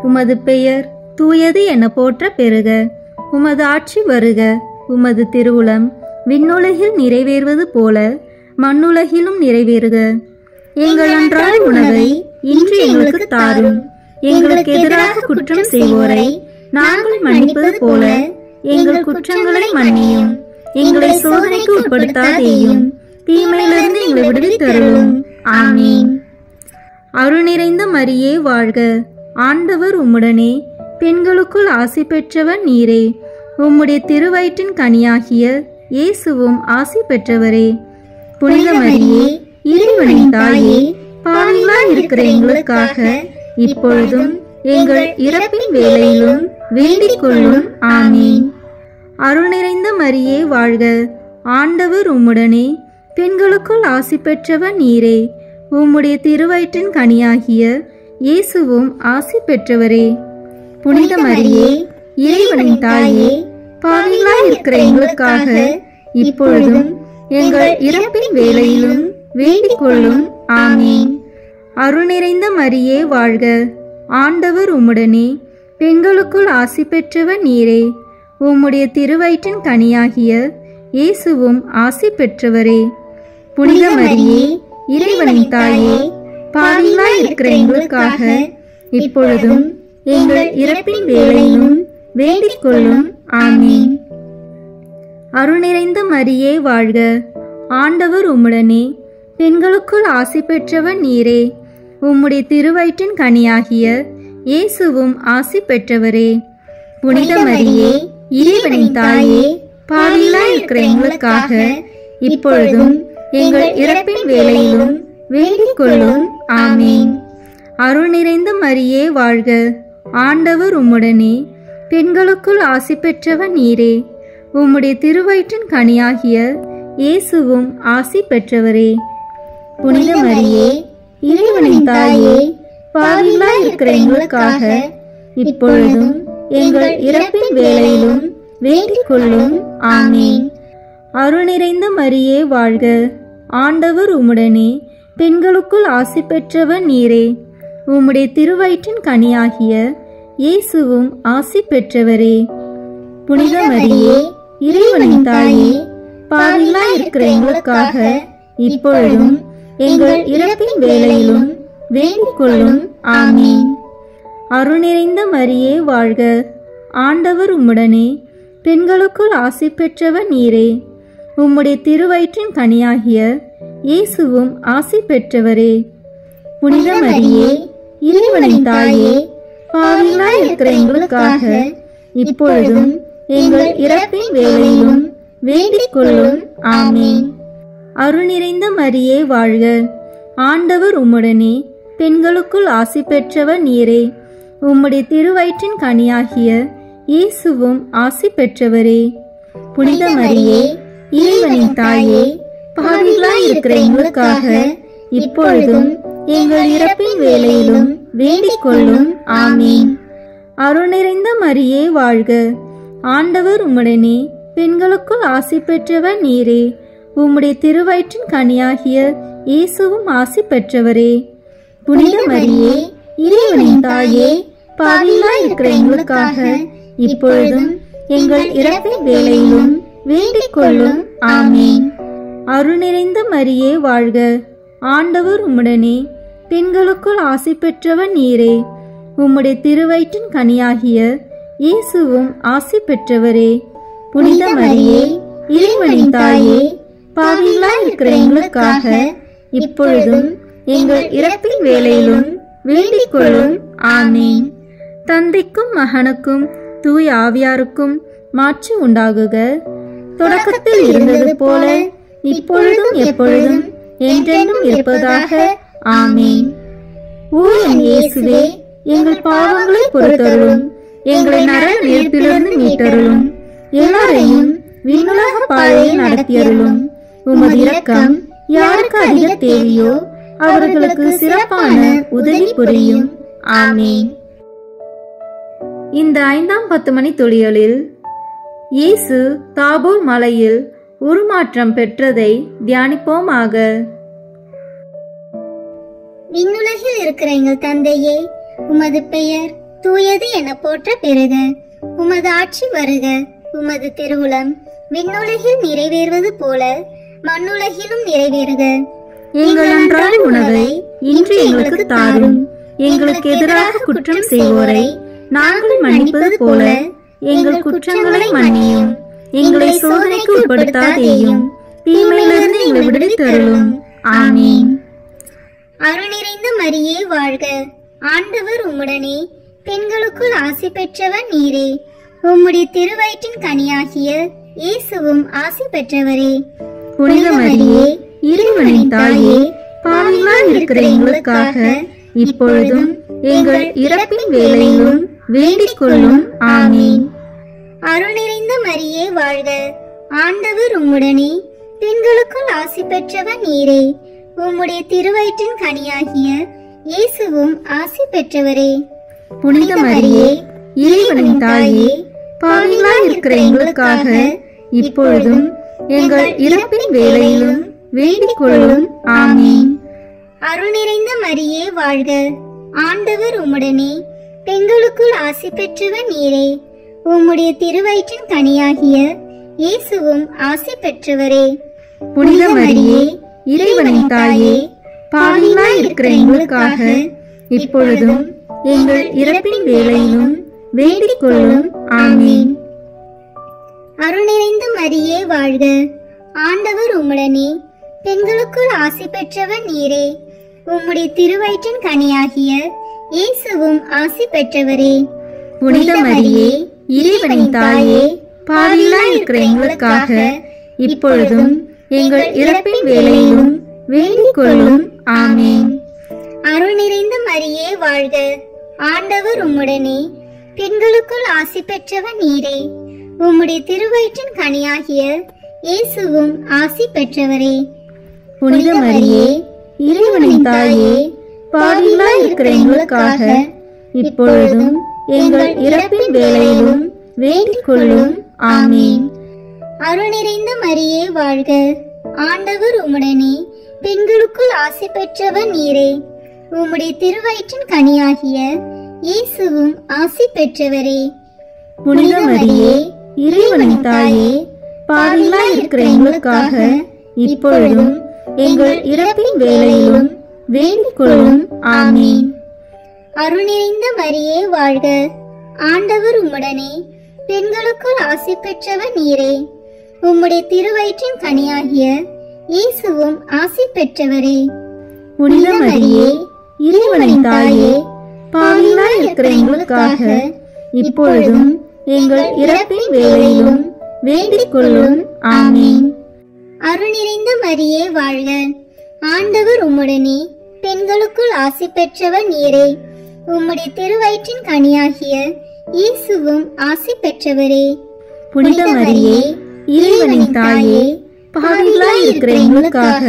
உமது பெயர் தூயது என போற்ற பெறுக. உமது ஆட்சி வருக. உமது திருவுளம் விண்ணுலகில் நிறைவேறுவது போல மண்ணுலகிலும் நிறைவேறுக. எங்கள் அன்றாட உணவை இன்று எங்களுக்கு தாரும். எங்களுக்கு எதிராக குற்றம் செய்வோரை நாங்கள் மன்னிப்பது போல எங்கள் குற்றங்களை மன்னியும். எங்களை சோதனைக்கு உட்படுத்தாதேயும், தீமையிலிருந்து எங்களை விடுவித்தருளும். ஆமீன். அருள் நிறைந்த மரியே வாழ்க. ஆண்டவர் உம்முடனே, பெண்களுக்குள் ஆசி பெற்றவர் நீரே. உம்முடைய திருவயிற்றின் கனியாகிய இயேசுவும் ஆசி பெற்றவரே. புனித மரியே, இறைவனின் தாயே, பாவிகளாய் இருக்கிற எங்களுக்காக இப்பொழுதும் எங்கள் இறப்பின் வேளையிலும் வேண்டிக் கொள்ளும். ஆமீன். அருள் நிறைந்த மரியே வாழ்க. ஆண்டவர் உம்முடனே, பெண்களுக்குள் ஆசி பெற்றவர் நீரே. உம்முடைய திருவயிற்றின் கனியாகிய இயேசுவும் ஆசி பெற்றவரே. புனித மரியே, இறைவனின் தாயே, பாவிகளாய் இருக்கிற எங்களுக்காக இப்பொழுதும் எங்கள் இறப்பின் வேளையிலும் வேண்டிக் கொள்ளும். ஆமீன். அருள் நிறைந்த மரியே வாழ்க. ஆண்டவர் உம்முடனே, பெண்களுக்குள் ஆசி பெற்றவர் நீரே. உம்முடைய திருவயிற்றின் கனியாகிய இயேசுவும் ஆசி பெற்றவரே. புனித மரியே, இறைவனின் தாயே, பாவிகளாய் இருக்கிற எங்களுக்காக இப்பொழுதும் எங்கள் இறப்பின் வேளையிலும் வேண்டிக் கொள்ளும். ஆமீன். அருள் நிறைந்த மரியே வாழ்க. ஆண்டவர் உம்முடனே, பெண்களுக்குள் ஆசி பெற்றவர் நீரே. உம்முடைய திருவயிற்றின் கனியாகிய இயேசுவும் ஆசி பெற்றவரே. புனித மரியே, இறைவனின் தாயே, பாவிகளாய் இருக்கிற எங்களுக்காக இப்பொழுதும் எங்கள் இறப்பின் வேளையிலும் வேண்டிக் கொள்ளும். ஆமீன். அருள் நிறைந்த மரியே வாழ்க. ஆண்டவர் உம்முடனே, பெண்களுக்குள் ஆசி பெற்றவர் நீரே. உம்முடைய திருவயிற்றின் கனியாகிய இயேசுவும் ஆசி பெற்றவரே. புனித மரியே, இறைவனின் தாயே, பாவிகளாய் இருக்கிற எங்களுக்காக இப்பொழுதும் எங்கள் இறப்பின் வேளையிலும் வேண்டிக் கொள்ளும். ஆமீன். அருள் நிறைந்த மரியே வாழ்க. ஆண்டவர் உம்முடனே, பெண்களுக்குள் ஆசி பெற்றவர் நீரே. உம்முடைய திருவயிற்றின் கனியாகிய இயேசுவும் ஆசி பெற்றவரே. புனித மரியே, இறைவனின் தாயே, பாவிகளாய் இருக்கிற எங்களுக்காக இப்பொழுதும் எங்கள் இறப்பின் வேளையிலும் வேண்டிக் கொள்ளும். ஆமீன். அருள் நிறைந்த மரியே வாழ்க. ஆண்டவர் உம்முடனே, பெண்களுக்குள் ஆசி பெற்றவர் நீரே. உம்முடைய திருவயிற்றின் கனியாகிய இயேசுவும் ஆசி பெற்றவரே. புனித மரியே, இறைவனின் தாயே, பாவிகளாய் இருக்கிற எங்களுக்காக இப்பொழுதும் எங்கள் இறப்பின் வேளையிலும் வேண்டிக் கொள்ளும். ஆமீன். அருள் நிறைந்த மரியே வாழ்க. ஆண்டவர் உம்முடனே, பெண்களுக்குள் ஆசி பெற்றவர் நீரே. உம்முடைய திருவயிற்றின் கனியாகிய இயேசுவும் ஆசி பெற்றவரே. புனித மரியே, இறைவனின் தாயே, பாவிகளாய் இருக்கிற எங்களுக்காக இப்பொழுதும் எங்கள் இறப்பின் வேளையிலும் வேண்டிக் கொள்ளும். ஆமீன். அருள் நிறைந்த மரியே வாழ்க. ஆண்டவர் உம்முடனே, பெண்களுக்குள் ஆசி பெற்றவர் நீரே. உம்முடைய திருவயிற்றின் கனியாகிய இயேசுவும் ஆசி பெற்றவரே. புனித மரியே, இறைவனின் தாயே, பாவிகளாய் இருக்கிற எங்களுக்காக இப்பொழுதும் எங்கள் இறப்பின் வேளையிலும் வேண்டிக் கொள்ளும். ஆமீன். அருள் நிறைந்த மரியே வாழ்க. ஆண்டவர் உம்முடனே, பெண்களுக்குள் ஆசி பெற்றவர் நீரே. உம்முடைய திருவயிற்றின் கனியாகிய இயேசுவும் ஆசி பெற்றவரே. புனித மரியே, இறைவனின் தாயே, பாவிகளாய் இருக்கிற எங்களுக்காக இப்பொழுதும் எங்கள் இறப்பின் வேளையிலும் வேண்டிக் கொள்ளும். ஆமீன். தந்தைக்கும் மகனுக்கும் தூய ஆவியாருக்கும் மாட்சி உண்டாகுக. தொடக்கத்தில் இருந்தது போல இப்பொழுதும் எப்பொழுதும் என்றென்றும் இருப்பதாக. ஆமீன். ஓ என் இயேசுவே, எங்கள் பாவங்களை பொறுத்தருளும், எங்களை நரக நெருப்பிலிருந்து மீட்டருளும், எல்லாரையும் விண்ணுலக பாதையில் நடத்தியருளும். உமது இரக்கம் யாருக்கு அதிக தேவையோ அவர்களுக்கு சிறப்பான உதவி புரியும். ஆமீன். இந்த 5ஆம் 10 மணி துளிகளில் இயேசு தாபோர் மலையில் உருமாற்றம் பெற்றதை தியானிப்போமாக. விண்ணுலகில் இருக்கிற எங்கள் தந்தையே, உமது பெயர் தூயது என போற்ற பெறுக. உமது ஆட்சி வருக. உமது திருவுளம் விண்ணுலகில் நிறைவேறுவது போல மண்ணுலகிலும் நிறைவேறுக. எங்கள் அன்றாட உணவை இன்று எங்களுக்கு தாரும். எங்களுக்கு எதிராக குற்றம் செய்வோரை நாங்கள் மன்னிப்பது போல எங்கள் குற்றங்களை மன்னியும். எங்களை சோதனைக்கு உட்படுத்தாதேயும், தீமையிலிருந்து எங்களை விடுவித்தருளும். ஆமீன். அருள் நிறைந்த மரியே வாழ்க. ஆண்டவர் உம்முடனே, பெண்களுக்குள் ஆசி பெற்றவர் நீரே. உம்முடைய திருவயிற்றின் கனியாகிய இயேசுவும் ஆசி பெற்றவரே. புனித மரியே, இறைவனின் தாயே, பாவிகளாய் இருக்கிற எங்களுக்காக இப்பொழுதும் எங்கள் இறப்பின் வேளையிலும் வேண்டிக் கொள்ளும். ஆமீன். அருள் நிறைந்த மரியே வாழ்க. ஆண்டவர் உம்முடனே, பெண்களுக்குள் ஆசி பெற்றவர் நீரே. உம்முடைய திருவயிற்றின் கனியாகிய இயேசுவும் ஆசி பெற்றவரே. புனித மரியே, இறைவனின் தாயே, பாவிகளாய் இருக்கிற எங்களுக்காக இப்பொழுதும் எங்கள் இறப்பின் வேளையிலும் வேண்டிக் கொள்ளும். ஆமீன். அருள் நிறைந்த மரியே வாழ்க. ஆண்டவர் உம்முடனே, பெண்களுக்குள் ஆசி பெற்றவர் நீரே. உம்முடைய திருவயிற்றின் கனியாகிய இயேசுவும் ஆசி பெற்றவரே. புனித மரியே, இறைவனின் தாயே, பாவிகளாய் இருக்கிற எங்களுக்காக இப்பொழுதும் எங்கள் இறப்பின் வேளையிலும் வேண்டிக் கொள்ளும். ஆமீன். அருள் நிறைந்த மரியே வாழ்க. ஆண்டவர் உம்முடனே, பெண்களுக்குள் ஆசி பெற்றவர் நீரே. உம்முடைய திருவயிற்றின் கனியாகிய இயேசுவும் ஆசி பெற்றவரே. புனித மரியே, இறைவனின் தாயே, பாவிகளாய் இருக்கிற எங்களுக்காக இப்பொழுதும் எங்கள் இறப்பின் வேளையிலும் வேண்டிக் கொள்ளும். ஆமீன். அருள் நிறைந்த மரியே வாழ்க. ஆண்டவர் உம்முடனே, பெண்களுக்குள் ஆசி பெற்றவர் நீரே. உம்முடைய திருவயிற்றின் கனியாகிய இயேசுவும் ஆசி பெற்றவரே. புனித மரியே, இறைவனின் தாயே, பாவிகளாய் இருக்கிற எங்களுக்காக இப்பொழுதும் எங்கள் இறப்பின் வேளையிலும் வேண்டிக் கொள்ளும். ஆமீன். அருள் நிறைந்த மரியே வாழ்க. ஆண்டவர் உம்முடனே, பெண்களுக்குள் ஆசி பெற்றவர் நீரே. உம்முடைய திருவயிற்றின் கனியாகிய இயேசுவும் ஆசி பெற்றவரே. புனித மரியே, இறைவனின் தாயே, பாவிகளாய் இருக்கிற எங்களுக்காக இப்பொழுதும் எங்கள் இறப்பின் வேளையிலும் வேண்டிக் கொள்ளும். ஆமீன். அருள் நிறைந்த மரியே வாழ்க. ஆண்டவர் உம்முடனே, பெண்களுக்குள் ஆசி பெற்றவர் நீரே. உம்முடைய திருவயிற்றின் கனியாகிய இயேசுவும் ஆசி பெற்றவரே. புனித மரியே, இறைவனின் தாயே, பாவிகளாய் இருக்கிற எங்களுக்காக இப்பொழுதும் எங்கள் இறப்பின் வேளையிலும் வேண்டிக் கொள்ளும். ஆமீன். அருள் நிறைந்த மரியே வாழ்க. ஆண்டவர் உம்முடனே, பெண்களுக்குள் ஆசி பெற்றவர் நீரே. உம்முடைய திருவயிற்றின் கனியாகிய இயேசுவும் ஆசி பெற்றவரே. புனித மரியே, இறைவனின் தாயே, பாவிகளாய் இருக்கிற எங்களுக்காக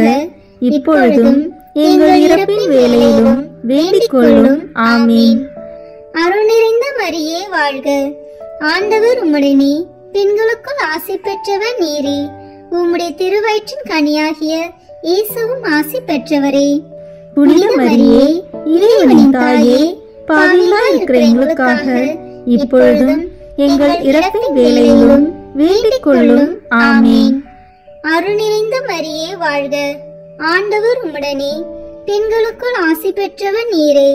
இப்பொழுதும் எங்கள் இறப்பின் வேளையிலும் வேண்டிக் கொள்ளும். ஆமீன். அருள் நிறைந்த மரியே வாழ்க. ஆண்டவர் உம்முடனே, பெண்களுக்குள் ஆசி பெற்றவர் நீரே. உம்முடைய திருவயிற்றின் கனியாகிய இயேசுவும் ஆசி பெற்றவரே. புனித மரியே, இறைவனின் தாயே, பாவிகளாய் இருக்கிற எங்களுக்காக இப்பொழுதும் எங்கள் இறப்பின் வேளையிலும் வேண்டிக் கொள்ளும். ஆமீன். அருள் நிறைந்த மரியே வாழ்க. ஆண்டவர் உம்முடனே, பெண்களுக்குள் ஆசி பெற்றவர் நீரே.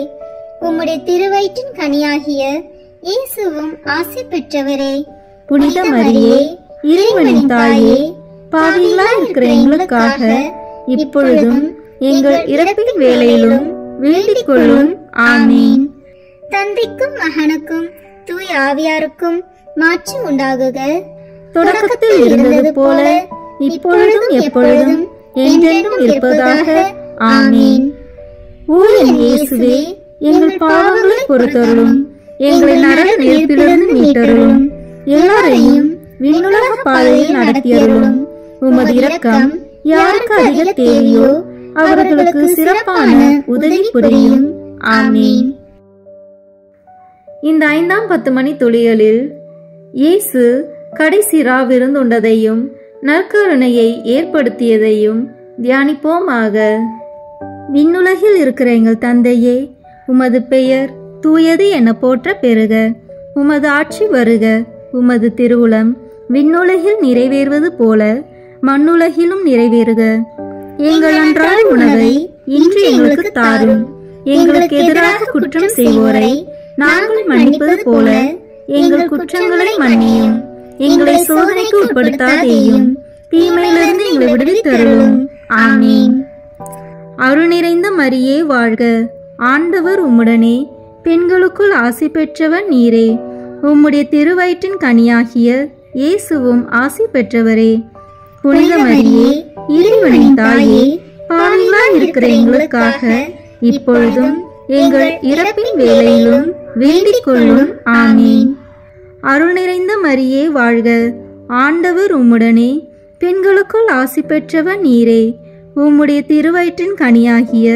உம்முடைய திருவயிற்றின் கனியாகிய இயேசுவும் ஆசி பெற்றவரே. புனித மரியே, இறைவனின் தாயே, பாவிகளாய் இருக்கிற எங்களுக்காக இப்பொழுதும் எங்கள் இறப்பின் வேளையிலும் வேண்டிக் கொள்ளும். ஆமீன். தந்தைக்கும் மகனுக்கும் தூய ஆவியாருக்கும் மாற்றம் உண்டாகுக. தொடக்கத்தில் இருந்தது போல இப்பொழுதும் எப்பொழுதும் என்றென்றும் இருப்பதாக. ஆமீன். ஓ என் இயேசுவே, எங்கள் பாவங்களை பொறுத்தருளும், எங்களை நரக நெருப்பிலிருந்து மீட்டருளும், எல்லாரையும் விண்ணுலக பாதையில் நடத்தியருளும். உமது இரக்கம் யாருக்கு அதிக தேவையோ அவர்களுக்கு சிறப்பான உதவி புரியும். ஆமீன். இந்த 5ஆம் 10 மணி துளிகளில் இயேசு கடைசி விருந்துண்டதையும் நற்கருணையை ஏற்படுத்தியதையும் தியானிப்போமாக. விண்ணுலகில் இருக்கிற எங்கள் தந்தையே, உமது பெயர் தூயது என போற்ற பெறுக. உமது ஆட்சி வருக. உமது திருவுளம் விண்ணுலகில் நிறைவேறுவது போல மண்ணுலகிலும் நிறைவேறுக. எங்கள் அன்றாட உணவை இன்று எங்களுக்கு தாரும். எங்களுக்கு எதிராக குற்றம் செய்வோரை நாங்கள் மன்னிப்பது போல எங்கள் குற்றங்களை மன்னியும். எங்களை சோதனைக்கு உட்படுத்தாதேயும், தீமையிலிருந்து எங்களை விடுவித்தருளும். ஆமீன். அருள் நிறைந்த மரியே வாழ்க. ஆண்டவர் உம்முடனே, பெண்களுக்குள் ஆசி பெற்றவர் நீரே. உம்முடைய திருவயிற்றின் கனியாகிய இயேசுவும் ஆசி பெற்றவரே. புனித மரியே, இறைவனின் தாயே, பாவிகளாய் இருக்கிற எங்களுக்காக இப்பொழுதும் எங்கள் இறப்பின் வேளையிலும் வேண்டிக் கொள்ளும். ஆமீன். அருள் நிறைந்த மரியே வாழ்க. ஆண்டவர் உம்முடனே, பெண்களுக்குள் ஆசி பெற்றவர் நீரே. உம்முடைய திருவயிற்றின் கனியாகிய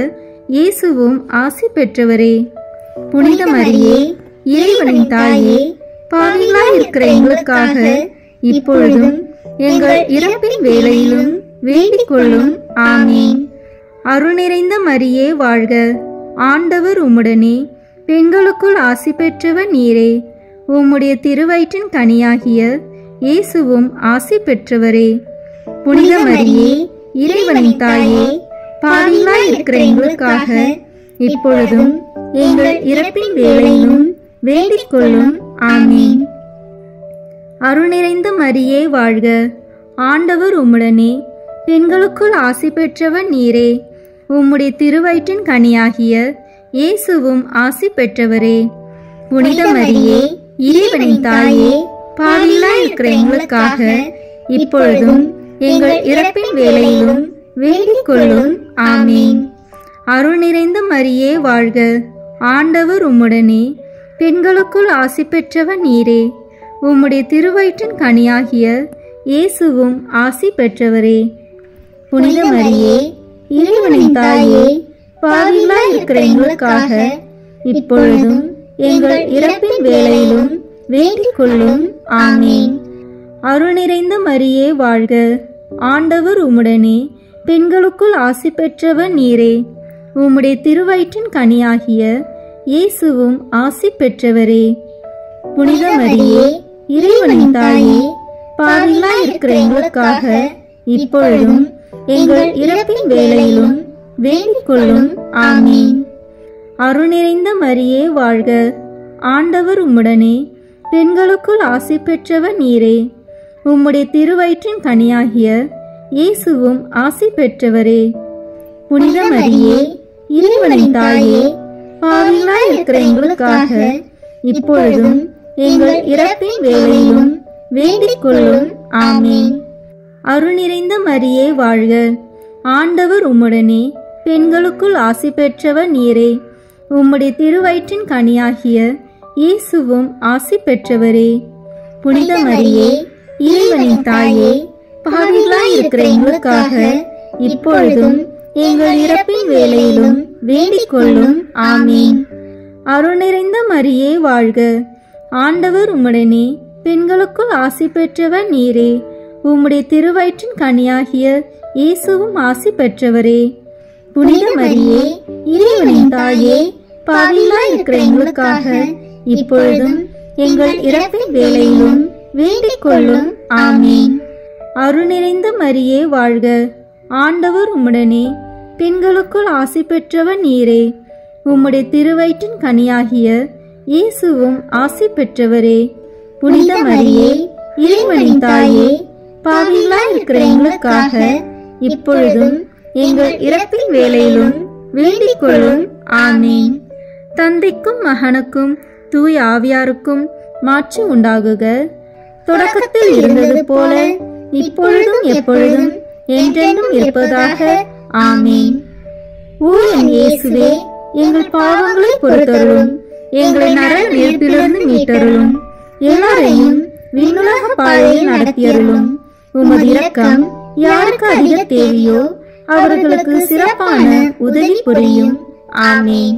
இயேசுவும் ஆசி பெற்றவரே. புனித மரியே, இறைவனின் தாயே, பாவிகளாய் இருக்கிற எங்களுக்காக இப்பொழுதும் எங்கள் இறப்பின் வேளையிலும் வேண்டிக் கொள்ளும். ஆமீன். அருள் நிறைந்த மரியே வாழ்க. ஆண்டவர் உம்முடனே, பெண்களுக்குள் ஆசி பெற்றவர் நீரே. உம்முடைய திருவயிற்றின் கனியாகிய இயேசுவும் ஆசி பெற்றவரே. புனித மரியே, இறைவனின் தாயே, பாவிகளாய் இருக்கிற எங்களுக்காக இப்பொழுதும் எங்கள் இறப்பின் வேளையிலும் வேண்டிக் கொள்ளும். ஆமீன். அருள் நிறைந்த மரியே வாழ்க. ஆண்டவர் உம்முடனே, பெண்களுக்குள் ஆசி பெற்றவர் நீரே. உம்முடைய திருவயிற்றின் கனியாகிய இயேசுவும் ஆசி பெற்றவரே. புனித மரியே, இறைவனின் தாயே, பாவிகளாய் இருக்கிற எங்களுக்காக இப்பொழுதும் எங்கள் இறப்பின் வேளையிலும் வேண்டிக் கொள்ளும். ஆமீன். அருள் நிறைந்த மரியே வாழ்க. ஆண்டவர் உம்முடனே, பெண்களுக்குள் ஆசி பெற்றவர் நீரே. உம்முடைய திருவயிற்றின் கனியாகிய இயேசுவும் ஆசி பெற்றவரே. புனித மரியே, இறைவனின் தாயே, பாவிகளாய் இருக்கிற எங்களுக்காக இப்பொழுதும் எங்கள் இறப்பின் வேளையிலும் வேண்டிக் கொள்ளும். ஆமீன். அருள் நிறைந்த மரியே வாழ்க. ஆண்டவர் உம்முடனே, பெண்களுக்குள் ஆசி பெற்றவர் நீரே. உம்முடைய திருவயிற்றின் கனியாகிய இயேசுவும் ஆசி பெற்றவரே. புனித மரியே, இறைவனின் தாயே, பாவிகளாய் இருக்கிற எங்களுக்காக இப்பொழுதும் எங்கள் இறப்பின் வேளையிலும் வேண்டிக் கொள்ளும். ஆமீன். அருள் நிறைந்த மரியே வாழ்க. ஆண்டவர் உம்முடனே, பெண்களுக்குள் ஆசி பெற்றவர் நீரே. உம்முடைய திருவயிற்றின் கனியாகிய இயேசுவும் ஆசி பெற்றவரே. புனித மரியே, இறைவனின் தாயே, பாவிகளாய் இருக்கிற எங்களுக்காக இப்பொழுதும் எங்கள் இறப்பின் வேளையிலும் வேண்டிக் கொள்ளும். ஆமீன். அருள் நிறைந்த மரியே வாழ்க. ஆண்டவர் உம்முடனே, பெண்களுக்குள் ஆசி பெற்றவர் நீரே. உம்முடைய திருவயிற்றின் கனியாகிய இயேசுவும் ஆசி பெற்றவரே. புனித மரியே, இறைவனின் தாயே, பாவிகளாய் இருக்கிற எங்களுக்காக இப்பொழுதும் எங்கள் இறப்பின் வேளையிலும் வேண்டிக் கொள்ளும். ஆமீன். அருள் நிறைந்த மரியே வாழ்க. ஆண்டவர் உம்முடனே, பெண்களுக்குள் ஆசி பெற்றவர் நீரே. உம்முடைய திருவயிற்றின் கனியாகிய இயேசுவும் ஆசி பெற்றவரே. புனித மரியே, இறைவனின் தாயே, பாவிகளாய் இருக்கிற எங்களுக்காக இப்பொழுதும் எங்கள் இறப்பின் வேளையிலும் வேண்டிக் கொள்ளும். ஆமீன். அருள் நிறைந்த மரியே வாழ்க. ஆண்டவர் உம்முடனே, பெண்களுக்குள் ஆசி பெற்றவர் நீரே. உம்முடைய திருவயிற்றின் கனியாகிய இயேசுவும் ஆசி பெற்றவரே. புனித மரியே, இறைவனின் தாயே, பாவிகளாய் இருக்கிற எங்களுக்காக இப்பொழுதும் எங்கள் இறப்பின் வேளையிலும் வேண்டிக் கொள்ளும். ஆமீன். தந்தைக்கும் மகனுக்கும் தூய ஆவியாருக்கும் மாட்சி உண்டாகுக. தொடக்கத்தில் இருந்தது போல இப்பொழுதும் எப்பொழுதும் என்றென்றும் இருப்பதாக. ஆமீன். ஓ என் இயேசுவே, எங்கள் பாவங்களை பொறுத்தருளும், எங்களை நரக நெருப்பிலிருந்து மீட்டருளும், எல்லாரையும் விண்ணுலக பாதையில் நடத்தியருளும். உமது இரக்கம் யாருக்கு அதிக தேவையோ அவர்களுக்கு சிறப்பான உதவி புரியும். ஆமீன்.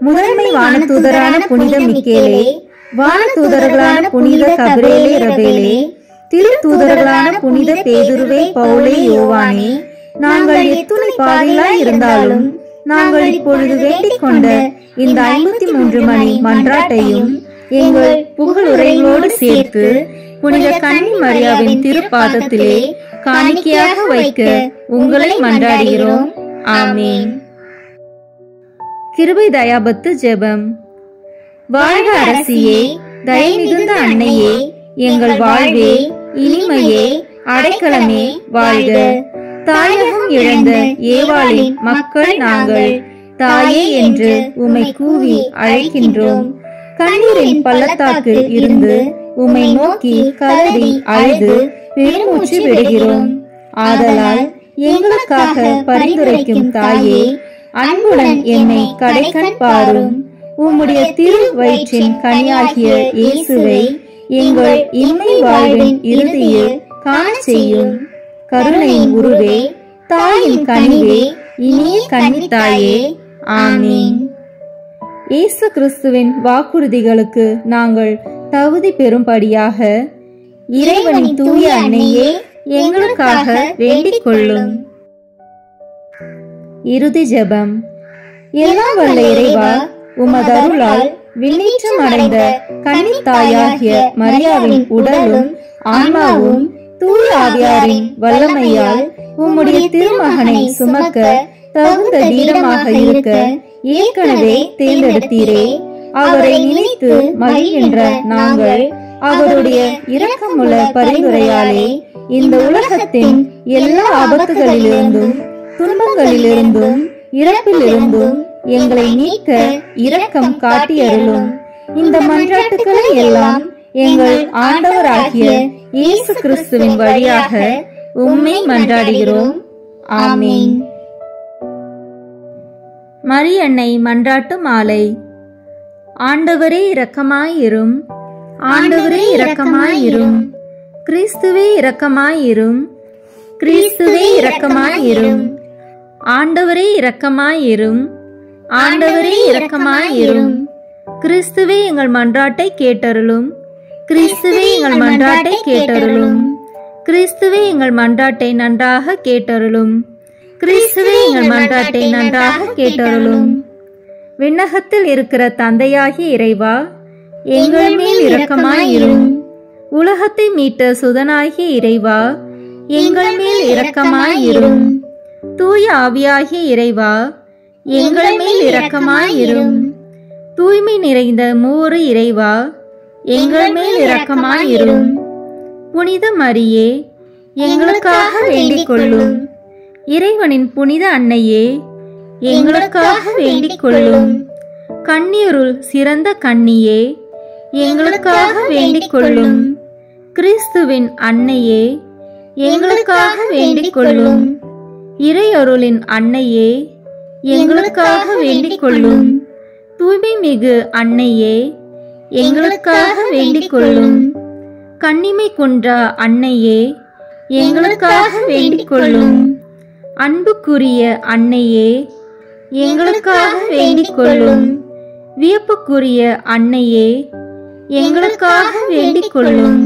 முதன்மை வானதூதரான புனித மிக்கேலே, வானதூதர்களான புனித கபிரேலே ரபேலே, திரு தூதர்களான புனித பேதுருவே பவுலே யோவானே, நாங்கள் எத்துணை பாவிகளாய் இருந்தாலும் நாங்கள் இப்பொழுது வேண்டிக் கொண்ட இந்த 53 மணி மன்றாட்டையும் எங்கள் புகழுரைகளோடு சேர்த்து புனித கன்னி மரியாவின் திருப்பாதத்திலே காணிக்கையாக வைக்க உங்களை மன்றாடுகிறோம். ஆமீன். கிருபை தயாபத்து ஜெபம். வாழ்க அரசியே, தயை மிகுந்த அன்னையே, எங்கள் வாழ்வே, இனிமையே, அடைக்கலமே வாழ்க. தாயகம் இழந்த ஏவாளின் மக்கள் நாங்கள், தாயே என்று உம்மை கூவி அழைக்கின்றோம். கண்ணீரின் பள்ளத்தாக்கு இருந்து உம்மை நோக்கி கதறி அழுது பெருமூச்சு விடுகிறோம். ஆதலால் எங்களுக்காக பரிந்துரைக்கும் தாயே, அன்புடன் என்னை கடைக்கண் பாரும். உம்முடைய திரு வயிற்றின் கனியாகிய இயேசுவை எங்கள் இன்மை வாழ்வின் இறுதியில் காண செய்யும். கருணையின் உருவே, தாயின் கனிவே, இனிய கன்னித்தாயே. ஆமீன். இயேசு கிறிஸ்துவின் வாக்குறுதிகளுக்கு நாங்கள் தகுதி பெறும்படியாக இறைவனின் தூய அன்னையே எங்களுக்காக வேண்டிக் கொள்ளும். இறுதி ஜெபம். எல்லாம் வல்ல இறைவா, உமது அருளால் விண்ணேற்றம் அடைந்த கன்னித்தாயாகிய மரியாவின் உடலும் ஆன்மாவும் தூய ஆவியாரின் வல்லமையால் உம்முடைய திருமகனை சுமக்க தகுந்த தீரமாக இருக்க ஏற்கனவே தேர்ந்தெடுத்தீரே. அவரை நினைத்து மகிழ்கின்ற நாங்கள் அவருடைய இரக்கமுள்ள பரிந்துரையாலே இந்த உலகத்தின் எல்லா ஆபத்துகளிலிருந்தும் துன்பங்களிலிருந்தும் இறப்பிலிருந்தும் எங்களை நீக்க இரக்கம் காட்டியருளும். இந்த மன்றாட்டுக்களை எல்லாம் எங்கள் ஆண்டவராகிய இயேசு கிறிஸ்துவின் வழியாக உம்மை மன்றாடுகிறோம். ஆமீன். மரியன்னை மன்றாட்டு மாலை. ஆண்டவரே இரக்கமாயிரும், ஆண்டவரே இரக்கமாயிரும், கிறிஸ்துவே இரக்கமாயிரும், கிறிஸ்துவே இரக்கமாயிரும், ஆண்டவரே இரக்கமாயிரும், ஆண்டவரே இரக்கமாயிரும், கிறிஸ்துவே எங்கள் மன்றாட்டை கேட்டருளும், கிறிஸ்துவே எங்கள் மன்றாட்டை கேட்டருளும், கிறிஸ்துவே எங்கள் மன்றாட்டை நன்றாக கேட்டருளும், கிறிஸ்துவே எங்கள் மன்றாட்டை நன்றாக கேட்டருளும். விண்ணகத்தில் இருக்கிற தந்தையாகிய இறைவா, எங்கள் மேல் இரக்கமாயிரும். உலகத்தை மீட்ட சுதனாகிய இறைவா, எங்கள் மேல் இரக்கமாயிரும். தூய ஆவியாகிய இறைவா, எங்கள் மேல் இரக்கமாயிரும். தூய்மை நிறைந்த மூவரு இறைவா, எங்கள் மேல் இரக்கமாயிரும். புனித மரியே, எங்களுக்காக வேண்டிக் கொள்ளும். இறைவனின் புனித அன்னையே, எங்களுக்காக வேண்டிக் கொள்ளும். கன்னியருள் சிறந்த கன்னியே, எங்களுக்காக வேண்டிக் கொள்ளும். கிறிஸ்துவின் அன்னையே, எங்களுக்காக வேண்டிக் கொள்ளும். இறையருளின் அன்னையே, எங்களுக்காக வேண்டிக் கொள்ளும். தூய்மை மிகு அன்னையே, எங்களுக்காக வேண்டிக் கொள்ளும். கன்னிமை குன்றா அன்னையே, எங்களுக்காக வேண்டிக் கொள்ளும். அன்புக்குரிய அன்னையே, எங்களுக்காக வேண்டிக் கொள்ளும். வியப்புக்குரிய அன்னையே, எங்களுக்காக வேண்டிக் கொள்ளும்.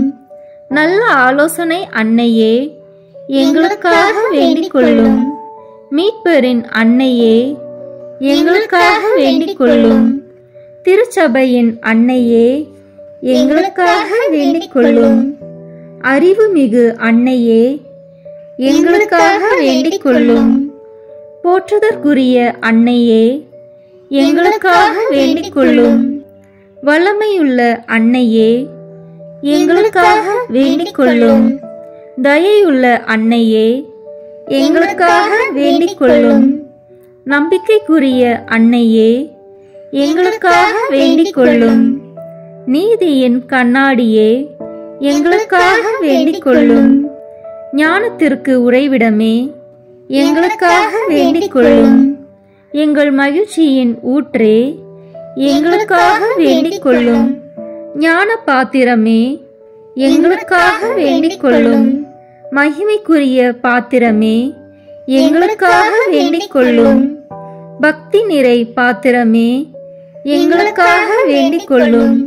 நல்ல ஆலோசனை அன்னையே, எங்களுக்காக வேண்டிக் கொள்ளும். மீட்பரின் அன்னையே, எங்களுக்காக வேண்டிக் கொள்ளும். திருச்சபையின் அன்னையே, எங்களுக்காக வேண்டிக் கொள்ளும். அறிவுமிகு அன்னையே, எங்களுக்காக வேண்டிக் கொள்ளும். போற்றுதற்குரிய அன்னையே, எங்களுக்காக வேண்டிக் கொள்ளும். வல்லமையுள்ள அன்னையே, எங்களுக்காக வேண்டிக் கொள்ளும். தயையுள்ள அன்னையே, எங்களுக்காக வேண்டிக் கொள்ளும். நம்பிக்கைக்குரிய அன்னையே, எங்களுக்காக வேண்டிக் கொள்ளும். நீதியின் கண்ணாடியே, எங்களுக்காக வேண்டிக் கொள்ளும். ஞானத்திற்கு உறைவிடமே, எங்களுக்காக வேண்டிக் கொள்ளும். எங்கள் மகிழ்ச்சியின் ஊற்றே, எங்களுக்காக வேண்டிக் கொள்ளும். ஞான பாத்திரமே, எங்களுக்காக வேண்டிக் கொள்ளும். மகிமைக்குரிய பாத்திரமே, எங்களுக்காக வேண்டிக் கொள்ளும். பக்தி நிறை பாத்திரமே, எங்களுக்காக வேண்டிக் கொள்ளும்.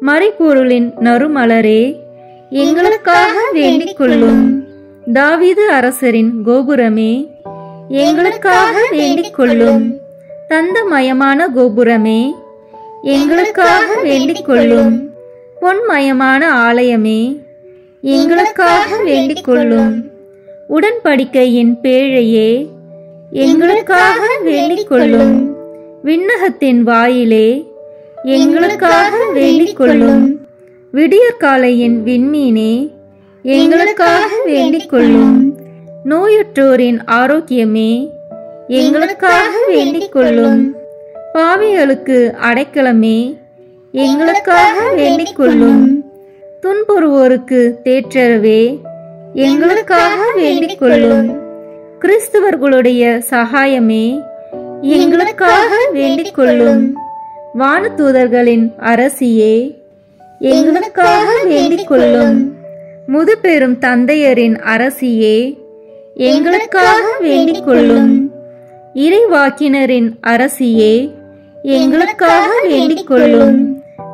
மறைபொருளின் நறுமலரே, எங்களுக்காக வேண்டிக் கொள்ளும். தாவீது அரசரின் கோபுரமே, எங்களுக்காக வேண்டிக் கொள்ளும். தந்தமயமான கோபுரமே, எங்களுக்காக வேண்டிக் கொள்ளும். பொன்மயமான ஆலயமே, எங்களுக்காக வேண்டிக் கொள்ளும். உடன்படிக்கையின் பேழையே, எங்களுக்காக வேண்டிக் கொள்ளும். விண்ணகத்தின் வாயிலே, எங்களுக்காக வேண்டிக் கொள்ளும். விடியற்காலையின் விண்மீனே, எங்களுக்காக வேண்டிக் கொள்ளும். நோயுற்றோரின் ஆரோக்கியமே, எங்களுக்காக வேண்டிக் கொள்ளும். பாவிகளுக்கு அடைக்கலமே, எங்களுக்காக வேண்டிக் கொள்ளும். துன்புறுவோருக்கு தேற்றரவே, எங்களுக்காக வேண்டிக் கொள்ளும். கிறிஸ்தவர்களுடைய சகாயமே, எங்களுக்காக வேண்டிக் கொள்ளும். வானதூதர்களின் அரசியே, எங்களுக்காக வேண்டிக் கொள்ளும். முதுபெரும் தந்தையரின் அரசியே, எங்களுக்காக வேண்டிக் கொள்ளும். இறைவாக்கினரின் அரசியே, எங்களுக்காக வேண்டிக் கொள்ளும்.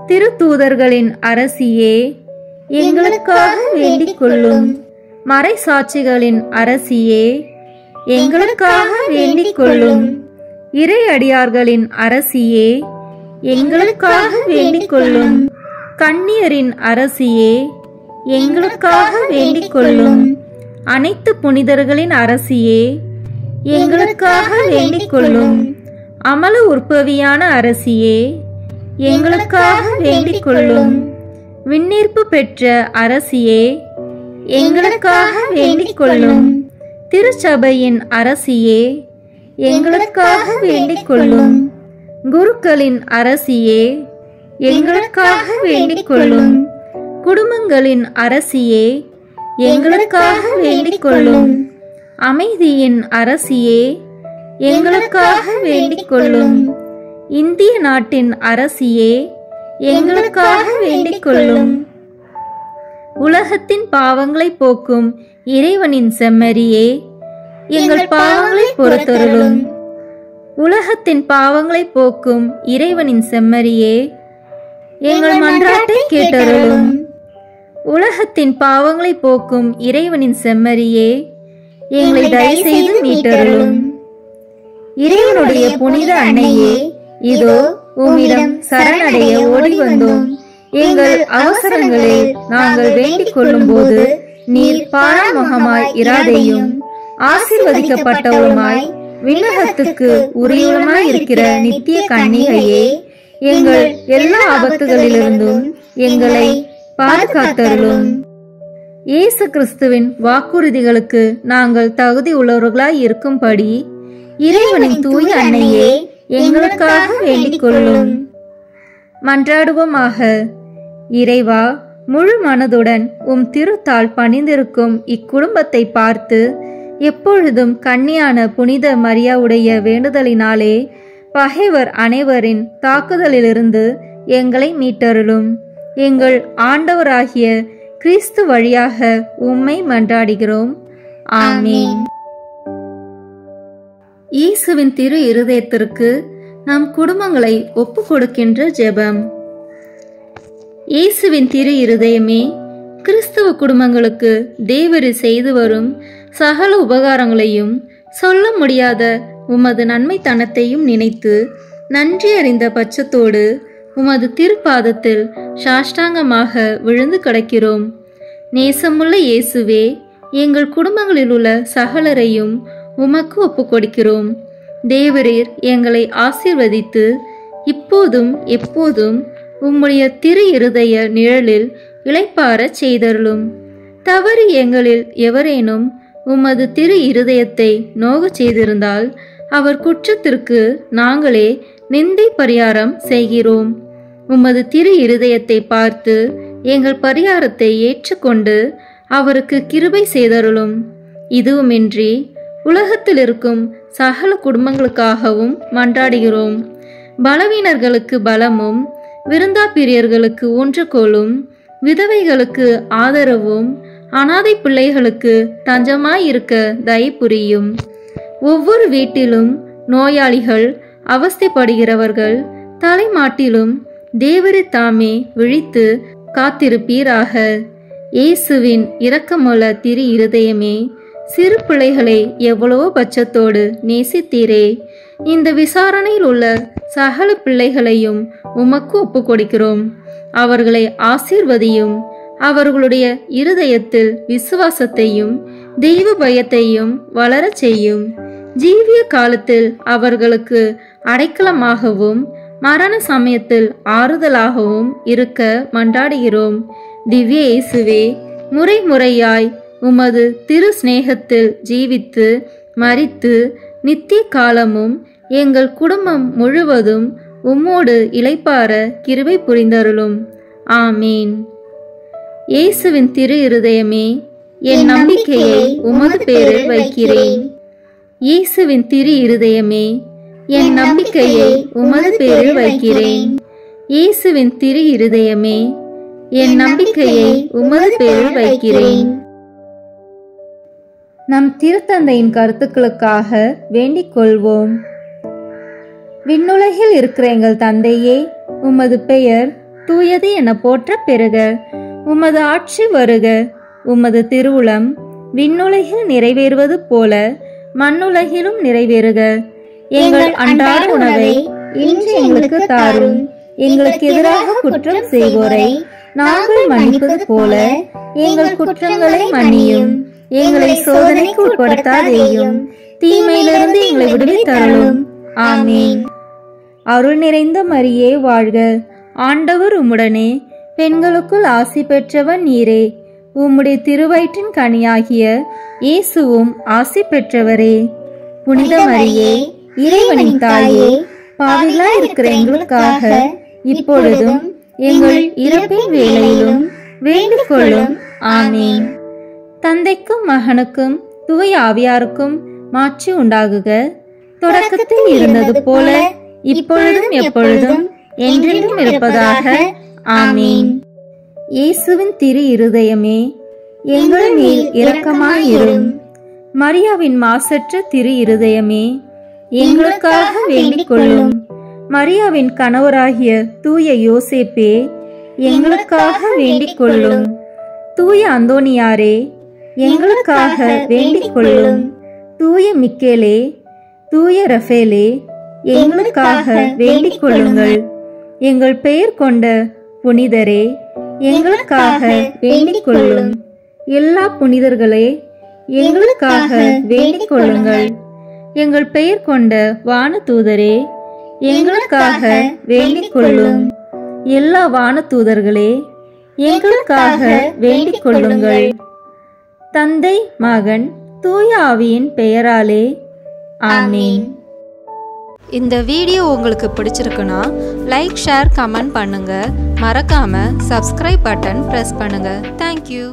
திருத்தூதர்களின் அரசியே, எங்களுக்காக வேண்டிக் கொள்ளும். மறைசாட்சிகளின் அரசியே, எங்களுக்காக வேண்டிக் கொள்ளும். இறையடியார்களின் அரசியே, எங்களுக்காக வேண்டிக் கொள்ளும். கன்னியரின் அரசியே, எங்களுக்காக வேண்டிக் கொள்ளும். அனைத்து புனிதர்களின் அரசியே, எங்களுக்காக வேண்டிக் கொள்ளும். அமல உற்பவியான அரசியே, எங்களுக்காக வேண்டிக் கொள்ளும். விண்ணீர்ப்பு பெற்ற அரசியே, எங்களுக்காக வேண்டிக் கொள்ளும். திருச்சபையின் அரசியே, எங்களுக்காக வேண்டிக் கொள்ளும். குருக்களின் அரசியே, எங்களுக்காக வேண்டிக் கொள்ளும். குடும்பங்களின் அரசியே, எங்களுக்காக வேண்டிக் கொள்ளும். அமைதியின் அரசியே, எங்களுக்காக வேண்டிக் கொள்ளும். இந்திய நாட்டின் அரசியே, எங்களுக்காக வேண்டிக் கொள்ளும். உலகத்தின் பாவங்களை போக்கும் இறைவனின் செம்மறியே, எங்கள் பாவங்களை பொறுத்தருளும். உலகத்தின் பாவங்களை போக்கும் இறைவனின் செம்மறியே, எங்கள் மன்றாட்டை கேட்டருளும். உலகத்தின் பாவங்களை போக்கும் இறைவனின் செம்மறியே, எங்களை தயவு செய்து மீட்டருளும். இறைவனுடைய புனித அன்னையே, இதோ உம்மிடம் சரணடைய ஓடி வந்தோம். எங்கள் அவசரங்களில் நாங்கள் வேண்டிக் கொள்ளும் போது நீர் பாராமுகமாய் இராதையும் ஆசீர்வதிக்கப்பட்டவருமாய் விண்ணகத்துக்கு உரியவருமாய் இருக்கிற நித்திய கன்னிகையே, எங்கள் எல்லா ஆபத்துகளிலிருந்தும் எங்களை பாதுகாத்தருளும். இயேசு கிறிஸ்துவின் வாக்குறுதிகளுக்கு நாங்கள் தகுதி உள்ளவர்களாய் இருக்கும்படி இறைவனின் தூய அன்னையே, எங்களுக்காக வேண்டிக் கொள்ளும். மன்றாடுவோமாக. இறைவா, முழு மனதுடன் உம் திருத்தால் பணிந்திருக்கும் இக்குடும்பத்தை பார்த்து எப்பொழுதும் கன்னியான புனித மரியாவுடைய வேண்டுதலினாலே பகைவர் அனைவரின் தாக்குதலிலிருந்து எங்களை மீட்டருளும். எங்கள் ஆண்டவராகிய கிறிஸ்து வழியாக உம்மை மன்றாடுகிறோம். ஆமீன். இயேசுவின் திரு இருதயத்திற்கு நம் குடும்பங்களை ஒப்பு கொடுக்கின்ற ஜெபம். இயேசுவின் திரு இருதயமே, கிறிஸ்தவ குடும்பங்களுக்கு தேவரு செய்து வரும் சகல உபகாரங்களையும் சொல்ல முடியாத உமது நன்மைத்தனத்தையும் நினைத்து நன்றி அறிந்த பட்சத்தோடு உமது திருப்பாதத்தில் சாஷ்டாங்கமாக விழுந்து கிடக்கிறோம். நேசமுள்ள இயேசுவே, எங்கள் குடும்பங்களில் உள்ள சகலரையும் உமக்கு ஒப்பு கொடுக்கிறோம். தேவரீர் எங்களை ஆசீர்வதித்து இப்போதும் எப்போதும் உம்முடைய திரு இருதய நிழலில் இளைப்பாறச் செய்தருளும். தவறு எங்களில் எவரேனும் உமது திரு இருதயத்தை நோகச் செய்திருந்தால் அவர் குற்றத்திற்கு நாங்களே நிந்தை பரிகாரம் செய்கிறோம். உமது திரு இருதயத்தை பார்த்து எங்கள் பரிகாரத்தை ஏற்றுக்கொண்டு அவருக்கு கிருபை செய்தருளும். இதுவுமின்றி உலகத்தில் இருக்கும் சகல குடும்பங்களுக்காகவும் மன்றாடுகிறோம். பலவீனர்களுக்கு பலமும், விருந்தாப்பிரியர்களுக்கு ஊன்றுகோலும், விதவைகளுக்கு ஆதரவும், அனாதை பிள்ளைகளுக்கு தஞ்சமாயிருக்க தயை புரியும். ஒவ்வொரு வீட்டிலும் நோயாளிகள், அவஸ்தைப்படுகிறவர்கள் தலைமாட்டிலும் தேவரே தாமே விழித்து காத்திருப்பீராக. இயேசுவின் இரக்கமுள்ள திரு இருதயமே, சிறு பிள்ளைகளை எவ்வளவோ பட்சத்தோடு நேசித்தீரே. இந்த விசாரணையில் உள்ள சகல பிள்ளைகளையும் உமக்கு ஒப்புக் கொடுக்கிறோம். அவர்களை ஆசீர்வதியும். அவர்களுடைய இருதயத்தில் விசுவாசத்தையும் தெய்வ பயத்தையும் வளரச் செய்யும். ஜீவிய காலத்தில் அவர்களுக்கு அடைக்கலமாகவும் மரண சமயத்தில் ஆறுதலாகவும் இருக்க மன்றாடுகிறோம். திவ்ய இயேசுவே, முறை முறையாய் உமது திரு சிநேகத்தில் ஜீவித்து மரித்து நித்திய காலமும் எங்கள் குடும்பம் முழுவதும் உம்மோடு இளைப்பாற கிருபை புரிந்தருளும். ஆமீன். இயேசுவின் திரு இருதயமே, என் நம்பிக்கையை உமது பேரில் வைக்கிறேன். இயேசுவின் திரு இருதயமே, என் நம்பிக்கையை உமது பேரில் வைக்கிறேன். இயேசுவின் திரு இருதயமே, என் நம்பிக்கையை உமது பேரில் வைக்கிறேன். நம் திருத்தந்தையின் கருத்துக்களுக்காக வேண்டிக் கொள்வோம். விண்ணுலகில் இருக்கிற எங்கள் தந்தையே, உமது பெயர் தூயது என போற்ற பெறுக. உமது ஆட்சி வருக. உமது திருவுளம் விண்ணுலகில் நிறைவேறுவது போல மண்ணுலகிலும் நிறைவேறுக. எங்கள் அன்றாட உணவை இன்று எங்களுக்கு தாரும். எங்களுக்கு எதிராக குற்றம் செய்வோரை நாங்கள் மன்னிப்பது போல எங்கள் குற்றங்களை மன்னியும். எங்களை சோதனைக்கு உட்படுத்தாதேயும், தீமையிலிருந்து எங்களை விடுவித்தருளும். ஆமீன். அருள் நிறைந்த மரியே வாழ்க. ஆண்டவர் உம்முடனே, பெண்களுக்குள் ஆசி பெற்றவன் நீரே. உம்முடைய திருவயிற்றின் கனியாகிய இயேசுவும் ஆசி பெற்றவரே. புனித மரியே, இறைவனின் தாயே, பாவிகளாய் இருக்கிற எங்களுக்காக இப்பொழுதும் எங்கள் இறப்பின் வேளையிலும் வேண்டிக் கொள்ளும். ஆமீன். தந்தைக்கும் மகனுக்கும் தூய ஆவியாருக்கும் மாட்சி உண்டாகுக. தொடக்கத்தில் இருந்தது போல இப்பொழுதும் எப்பொழுதும் என்றென்றும் இருப்பதாக. ஆமீன். இயேசுவின் திரு இருதயமே, எங்கள் மேல் இரக்கமாயிரும். மரியாவின் மாசற்ற திரு இருதயமே, எங்களுக்காக வேண்டிக் கொள்ளும். மரியாவின் கணவராகிய தூய யோசேப்பே, எங்களுக்காக வேண்டிக் கொள்ளும். தூய அந்தோனியாரே, எங்களுக்காக வேண்டிக் கொள்ளும். தூய மிக்கேலே, தூய ரஃபேலே, எங்களுக்காக வேண்டிக் கொள்ளுங்கள். எங்கள் பெயர் கொண்ட புனிதரே, எங்களுக்காக வேண்டிக் கொள்ளும். எல்லா புனிதர்களே, எங்களுக்காக வேண்டிக் கொள்ளுங்கள். எங்கள் பெயர் கொண்ட வானதூதரே, எங்களுக்காக வேண்டிக் கொள்ளும். எல்லா வானதூதர்களே, எங்களுக்காக வேண்டிக் கொள்ளுங்கள். தந்தை, மகன், தூய ஆவியின் பெயராலே. ஆமீன். இந்த வீடியோ உங்களுக்கு பிடிச்சிருக்குன்னா லைக், ஷேர், கமெண்ட் பண்ணுங்க. மறக்காம சப்ஸ்கிரைப் பட்டன் பிரஸ் பண்ணுங்க. தேங்க்யூ.